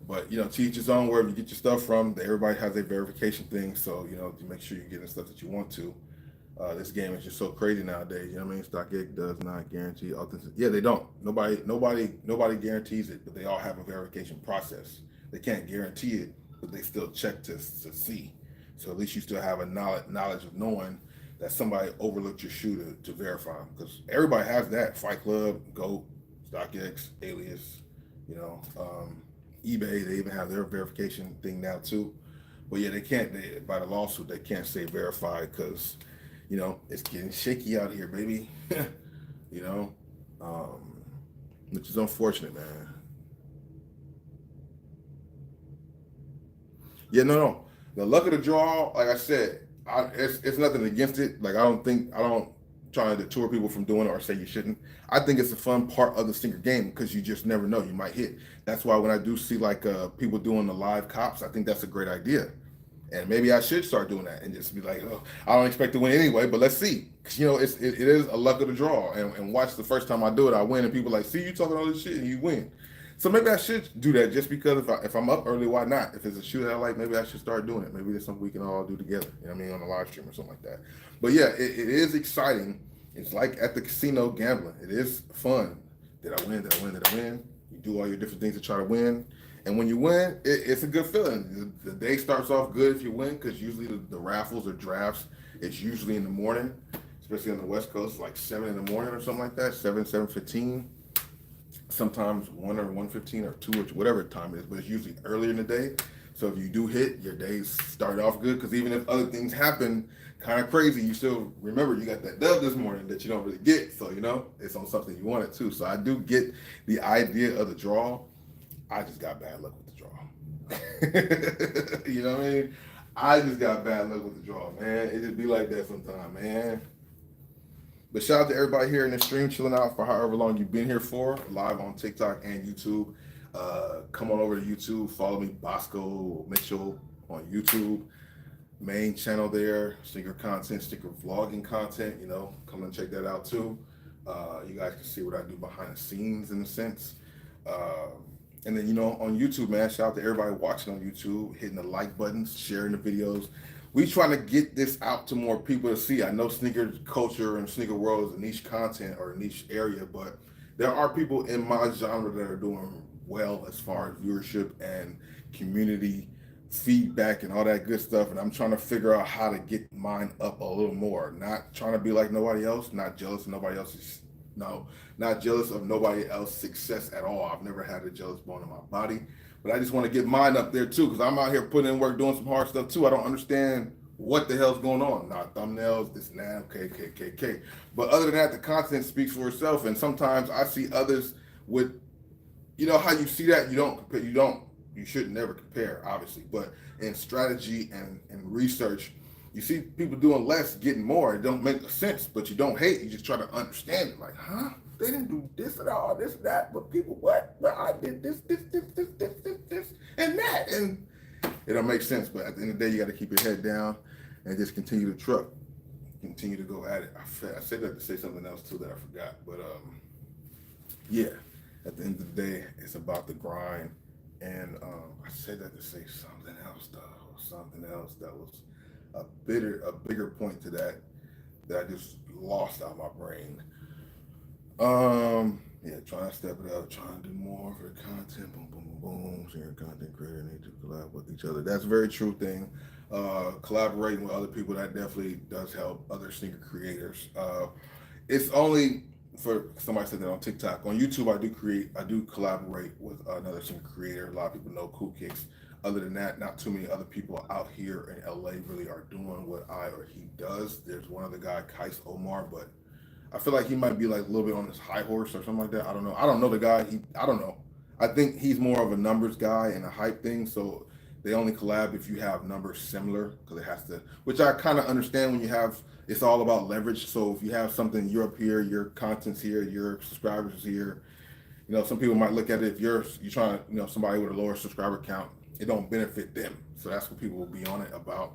But you know, to each his own. Wherever you get your stuff from, everybody has a verification thing. So you know, to make sure you're getting stuff that you want to. This game is just so crazy nowadays. You know what I mean? StockX does not guarantee authenticity. Yeah, they don't. Nobody guarantees it, but they all have a verification process. They can't guarantee it, but they still check to see. So at least you still have a knowledge of knowing that somebody overlooked your shoe to verify them. Because everybody has that. Fight Club, GOAT, StockX, Alias, you know, eBay, they even have their verification thing now too. But yeah, by the lawsuit, they can't say verified because, you know, it's getting shaky out here, baby. You know, which is unfortunate, man. Yeah, no. The luck of the draw, like I said, it's nothing against it. Like I don't try to deter people from doing it or say you shouldn't. I think it's a fun part of the sneaker game because you just never know, you might hit. That's why when I do see like people doing the live cops, I think that's a great idea. And maybe I should start doing that and just be like, oh, I don't expect to win anyway, but let's see. Cause you know, it is a luck of the draw. And watch the first time I do it, I win, and people are like, see, you talking all this shit and you win. So maybe I should do that just because if I'm up early, why not? If it's a shoe that I like, maybe I should start doing it. Maybe there's something we can all do together. You know what I mean? On a live stream or something like that. But yeah, it is exciting. It's like at the casino gambling. It is fun. Did I win? Did I win? Did I win? You do all your different things to try to win. And when you win, it's a good feeling. The day starts off good if you win because usually the raffles or drafts, it's usually in the morning, especially on the West Coast, like 7 in the morning or something like that, 7:15. Sometimes 1 or 1:15 or 2 or whatever time it is, but it's usually earlier in the day. So if you do hit, your days start off good because even if other things happen kind of crazy, you still remember you got that dub this morning that you don't really get. So, you know, it's on something you wanted too. So I do get the idea of the draw. I just got bad luck with the draw. You know what I mean? I just got bad luck with the draw, man. It just be like that sometimes, man. But shout out to everybody here in the stream, chilling out for however long you've been here for, live on TikTok and YouTube. Come on over to YouTube, follow me, Bossco Mitchell on YouTube. Main channel there, sticker content, sticker vlogging content, you know, come and check that out too. You guys can see what I do behind the scenes in a sense. And then, you know, on YouTube, man, shout out to everybody watching on YouTube, hitting the like buttons, sharing the videos, we trying to get this out to more people to see. I know sneaker culture and sneaker world is a niche content or a niche area, but there are people in my genre that are doing well as far as viewership and community feedback and all that good stuff. And I'm trying to figure out how to get mine up a little more. Not trying to be like nobody else, not jealous of nobody else's, no, not jealous of nobody else's success at all. I've never had a jealous bone in my body. But I just want to get mine up there too, because I'm out here putting in work, doing some hard stuff too. I don't understand what the hell's going on. Not thumbnails, this and that, okay. But other than that, the content speaks for itself. And sometimes I see others with, you know how you see that? You don't compare, you should never compare, obviously. But in strategy and research, you see people doing less, getting more. It don't make sense, but you don't hate. You just try to understand it. Like, huh? They didn't do this at all, this, that, but people, what? Well, I did this, and that. And it don't make sense, but at the end of the day, you got to keep your head down and just continue to truck. Continue to go at it. I said that to say something else too that I forgot, but yeah, at the end of the day, it's about the grind. And I said that to say something else, though, something else that was a bigger point to that I just lost out of my brain. Yeah, trying to step it up, trying to do more for the content, boom. So your content creator need to collab with each other. That's a very true thing. Collaborating with other people, that definitely does help other sneaker creators. It's only for somebody said that on TikTok. On YouTube, I do collaborate with another sneaker creator. A lot of people know Cool Kicks. Other than that, not too many other people out here in LA really are doing what I or he does. There's one other guy, Kais Omar, but I feel like he might be like a little bit on his high horse or something like that. I don't know. I don't know the guy. I don't know. I think he's more of a numbers guy and a hype thing. So they only collab if you have numbers similar, because it has to, which I kind of understand when you have, it's all about leverage. So if you have something, you're up here, your content's here, your subscribers is here. You know, some people might look at it, if you're trying to, you know, somebody with a lower subscriber count, it don't benefit them. So that's what people will be on it about.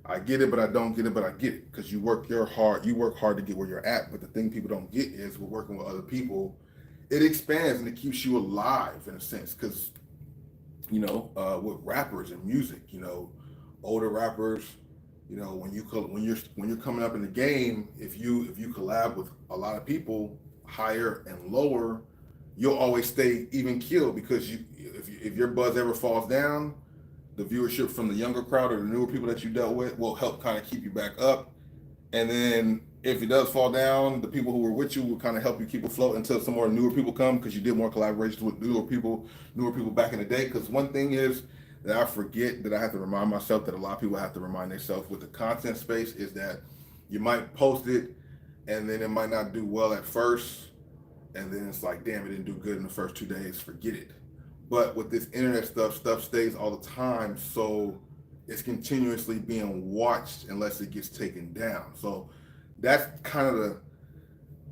I get it, but I don't get it, but I get it, because you work hard to get where you're at. But the thing people don't get is, we're working with other people, it expands and it keeps you alive in a sense. Because, you know, with rappers and music, you know, older rappers, you know, when you're coming up in the game, if you collab with a lot of people, higher and lower, you'll always stay even keeled, because if your buzz ever falls down, the viewership from the younger crowd or the newer people that you dealt with will help kind of keep you back up. And then if it does fall down, the people who were with you will kind of help you keep afloat until some more newer people come, because you did more collaborations with newer people back in the day. Because one thing is that I forget, that I have to remind myself, that a lot of people have to remind themselves with the content space, is that you might post it and then it might not do well at first. And then it's like, damn, it didn't do good in the first 2 days, forget it. But with this internet stuff stays all the time, so it's continuously being watched unless it gets taken down. So that's kind of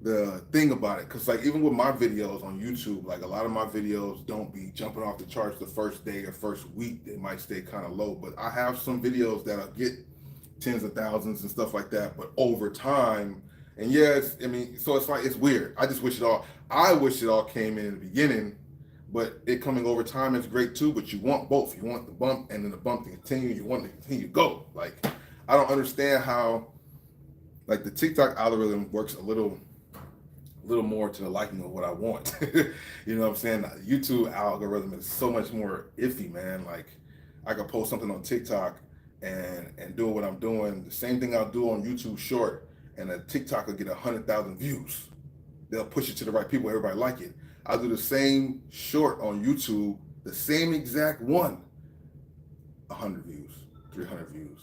the thing about it, because like even with my videos on YouTube, like a lot of my videos don't be jumping off the charts the first day or first week. They might stay kind of low, but I have some videos that'll get tens of thousands and stuff like that. But over time, and yes, I mean, so it's like, it's weird. I wish it all came in the beginning. But it coming over time is great too, but you want both. You want the bump and then the bump to continue. You want to continue to go. Like, I don't understand how, like, the TikTok algorithm works a little more to the liking of what I want. You know what I'm saying? The YouTube algorithm is so much more iffy, man. Like, I could post something on TikTok and do what I'm doing. The same thing I'll do on YouTube Short, and a TikTok will get 100,000 views. They'll push it to the right people. Everybody like it. I'll do the same short on YouTube, the same exact one, 100 views, 300 views.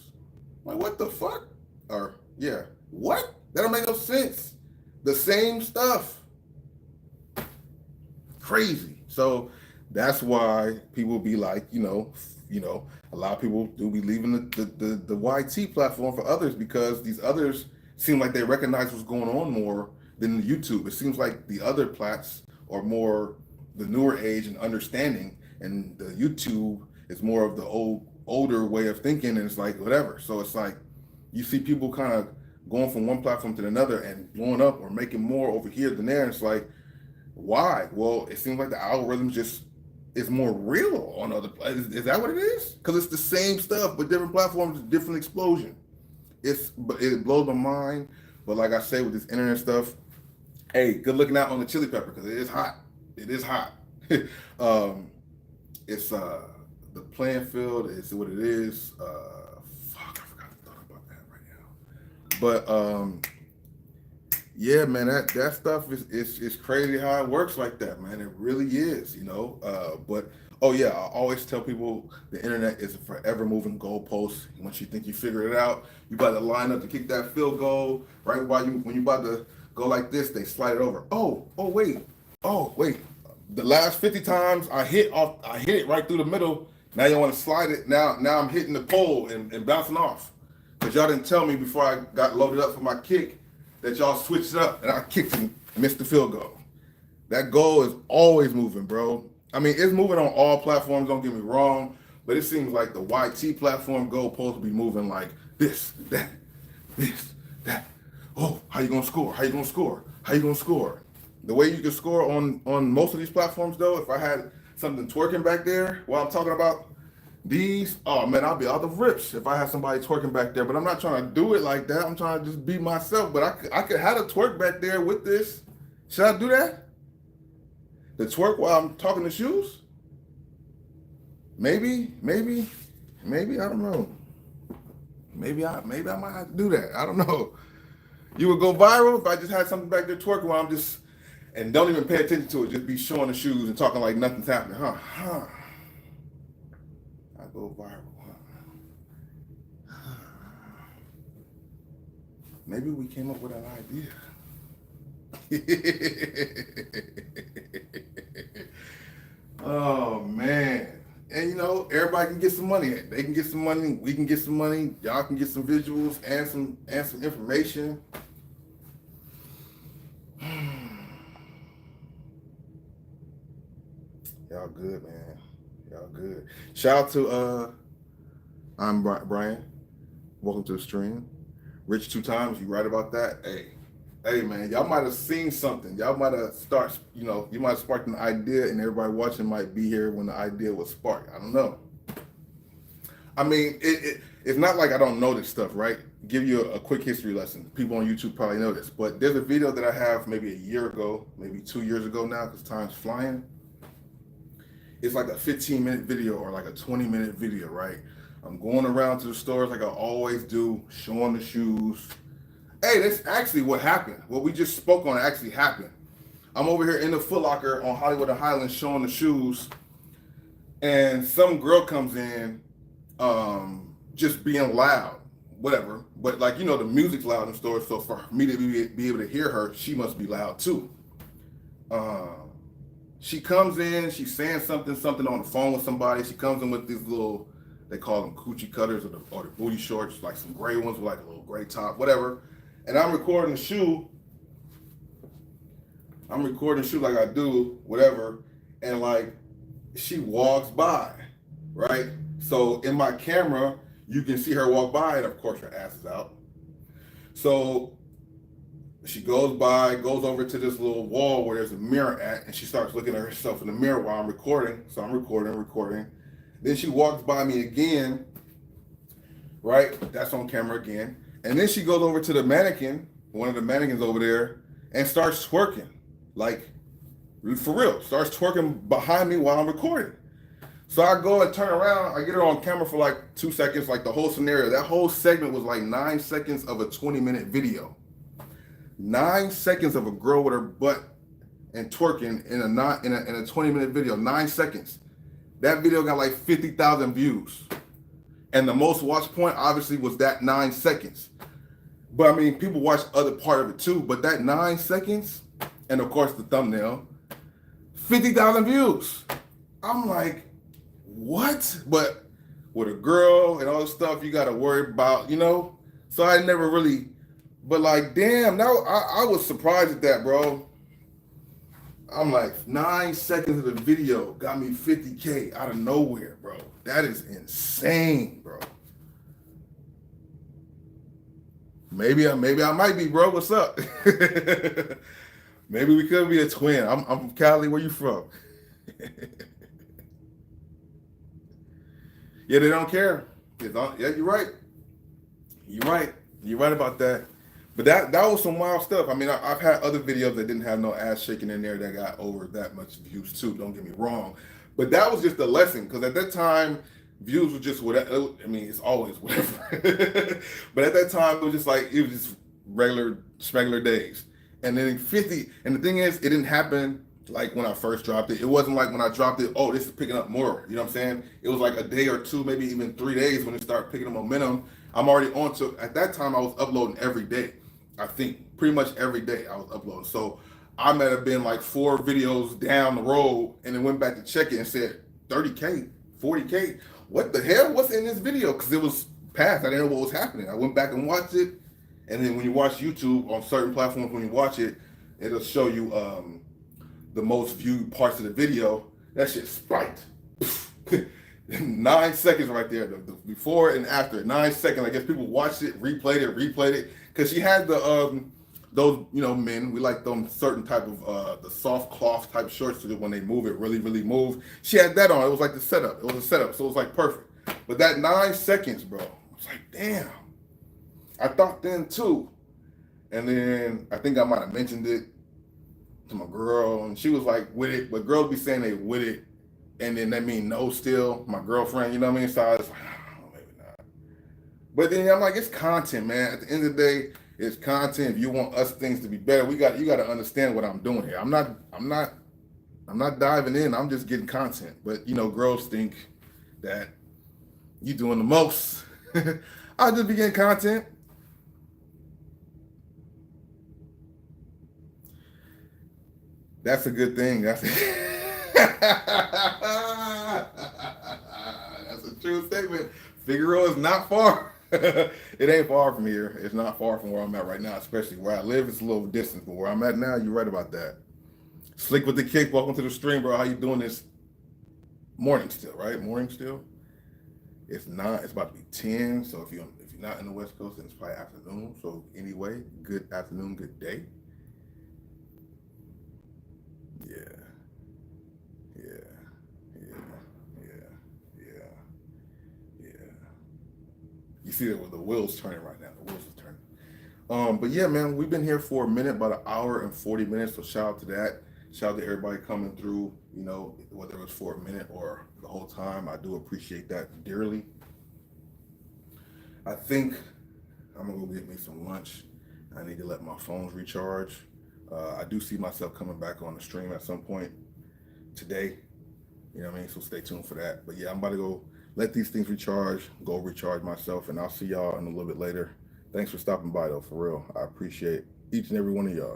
Like, what the fuck? Or, yeah, what? That don't make no sense. The same stuff. Crazy. So that's why people be like, you know, a lot of people do be leaving the YT platform for others, because these others seem like they recognize what's going on more than the YouTube. It seems like the other plats or more the newer age and understanding, and the YouTube is more of the older way of thinking, and it's like whatever. So it's like you see people kind of going from one platform to another and blowing up or making more over here than there, and it's like, why? Well, it seems like the algorithms just is more real on other. Is that what it is? Because it's the same stuff, but different platforms, different explosion. It blows my mind. But like I say with this internet stuff, hey, good looking out on the chili pepper because it is hot. It is hot. It's the playing field is what it is. Fuck, I forgot to talk about that right now. But yeah, man, that stuff is crazy how it works like that, man. It really is, you know. But oh yeah, I always tell people the internet is a forever moving goalpost. Once you think you figure it out, you about to line up to kick that field goal. Right when you about to go like this, they slide it over. Oh wait. The last 50 times I hit it right through the middle. Now you want to slide it. Now I'm hitting the pole and bouncing off. Because y'all didn't tell me before I got loaded up for my kick that y'all switched it up and I kicked and missed the field goal. That goal is always moving, bro. I mean, it's moving on all platforms, don't get me wrong, but it seems like the YT platform goalpost be moving like this, that. Oh, how you gonna score? How you gonna score? The way you can score on most of these platforms, though, if I had something twerking back there while I'm talking about these, oh man, I'll be out the rips if I had somebody twerking back there. But I'm not trying to do it like that. I'm trying to just be myself. But I could have a twerk back there with this. Should I do that? The twerk while I'm talking the shoes? Maybe. I don't know. Maybe I might have to do that. I don't know. You would go viral if I just had something back there twerking while I'm just, and don't even pay attention to it. Just be showing the shoes and talking like nothing's happening. Huh. I go viral. Maybe we came up with an idea. Oh man. And you know, everybody can get some money. They can get some money, we can get some money, y'all can get some visuals and some information. Y'all good, man. Y'all good. Shout out to I'm Brian. Welcome to the stream. Rich 2 times, you right about that? Hey man, y'all might have seen something. Y'all might have you might have sparked an idea and everybody watching might be here when the idea was sparked. I don't know. I mean, it's not like I don't know this stuff, right? Give you a quick history lesson. People on YouTube probably know this, but there's a video that I have maybe a year ago, maybe 2 years ago now, because time's flying. It's like a 15-minute video or like a 20-minute video, right? I'm going around to the stores like I always do, showing the shoes. Hey, that's actually what happened. What we just spoke on actually happened. I'm over here in the Foot Locker on Hollywood and Highlands showing the shoes, and some girl comes in just being loud, whatever. But like, you know, the music's loud in stores, so for me to be able to hear her, she must be loud too. She comes in, she's saying something on the phone with somebody. She comes in with these little, they call them coochie cutters or the booty shorts, like some gray ones with like a little gray top, whatever. And I'm recording the shoe. Like I do, whatever. And like, she walks by, right? So in my camera, you can see her walk by, and of course her ass is out. So she goes over to this little wall where there's a mirror at, and she starts looking at herself in the mirror while I'm recording. So I'm recording. Then she walks by me again, right? That's on camera again. And then she goes over to the mannequin, one of the mannequins over there, and starts twerking. Like, for real, starts twerking behind me while I'm recording. So I go and turn around, I get her on camera for like 2 seconds, like the whole scenario. That whole segment was like 9 seconds of a 20-minute video. 9 seconds of a girl with her butt and twerking in a 20-minute video, 9 seconds. That video got like 50,000 views. And the most watch point obviously was that 9 seconds. But I mean, people watch other part of it too, but that 9 seconds, and of course the thumbnail, 50,000 views. I'm like, what? But with a girl and all this stuff, you got to worry about, you know? So I never really, but like, damn, now I was surprised at that, bro. I'm like, 9 seconds of the video got me 50K out of nowhere, bro. That is insane, bro. Maybe I might be, bro. What's up? Maybe we could be a twin. I'm Cali. Where you from? Yeah, they don't care. Yeah, you're right. You're right. You're right about that. But that was some wild stuff. I mean, I've had other videos that didn't have no ass shaking in there that got over that much views too. Don't get me wrong, but that was just a lesson because at that time views were just whatever. I mean, it's always whatever. But at that time it was just like it was just regular days. And then 50. And the thing is, it didn't happen like when I first dropped it. It wasn't like when I dropped it. Oh, this is picking up more. You know what I'm saying? It was like a day or two, maybe even 3 days when it started picking up momentum. I'm already on to. At that time, I was uploading every day. I think pretty much every day I was uploading. So I might have been like 4 videos down the road and then went back to check it and said 30K, 40K. What the hell? What's in this video? Because it was past. I didn't know what was happening. I went back and watched it. And then when you watch YouTube on certain platforms, when you watch it, it'll show you the most viewed parts of the video. That shit spiked. 9 seconds right there, the before and after. 9 seconds. I guess people watched it, replayed it, because she had the those men. We like them certain type of the soft cloth type shorts so that when they move, it really move. She had that on. It was like the setup. It was a setup, so it was like perfect. But that 9 seconds, bro, I was like, damn. I thought then too, and then I think I might have mentioned it to my girl, and she was like with it. But girls be saying they with it, and then that mean no still. My girlfriend, you know what I mean? So I was like, oh, maybe not. But then I'm like, it's content, man. At the end of the day, it's content. If you want us things to be better, you got to understand what I'm doing here. I'm not diving in. I'm just getting content. But girls think that you doing the most. I'll just be getting content. That's a good thing. That's a true statement. Figueroa is not far. It ain't far from here. It's not far from where I'm at right now, especially where I live. It's a little distance, but where I'm at now, you're right about that. Slick with the kick. Welcome to the stream, bro. How you doing this morning still, right? Morning still? It's not. It's about to be 10. So if you're not in the West Coast, then it's probably afternoon. So anyway, good afternoon, good day. You see that with the wheels turning right now. The wheels are turning. But yeah, man, we've been here for a minute, about 1 hour and 40 minutes. So shout out to that. Shout out to everybody coming through, whether it was for a minute or the whole time. I do appreciate that dearly. I think I'm gonna go get me some lunch. I need to let my phones recharge. I do see myself coming back on the stream at some point today. You know what I mean? So stay tuned for that. But yeah, I'm about to go let these things recharge, go recharge myself, and I'll see y'all in a little bit later. Thanks for stopping by though, for real. I appreciate each and every one of y'all.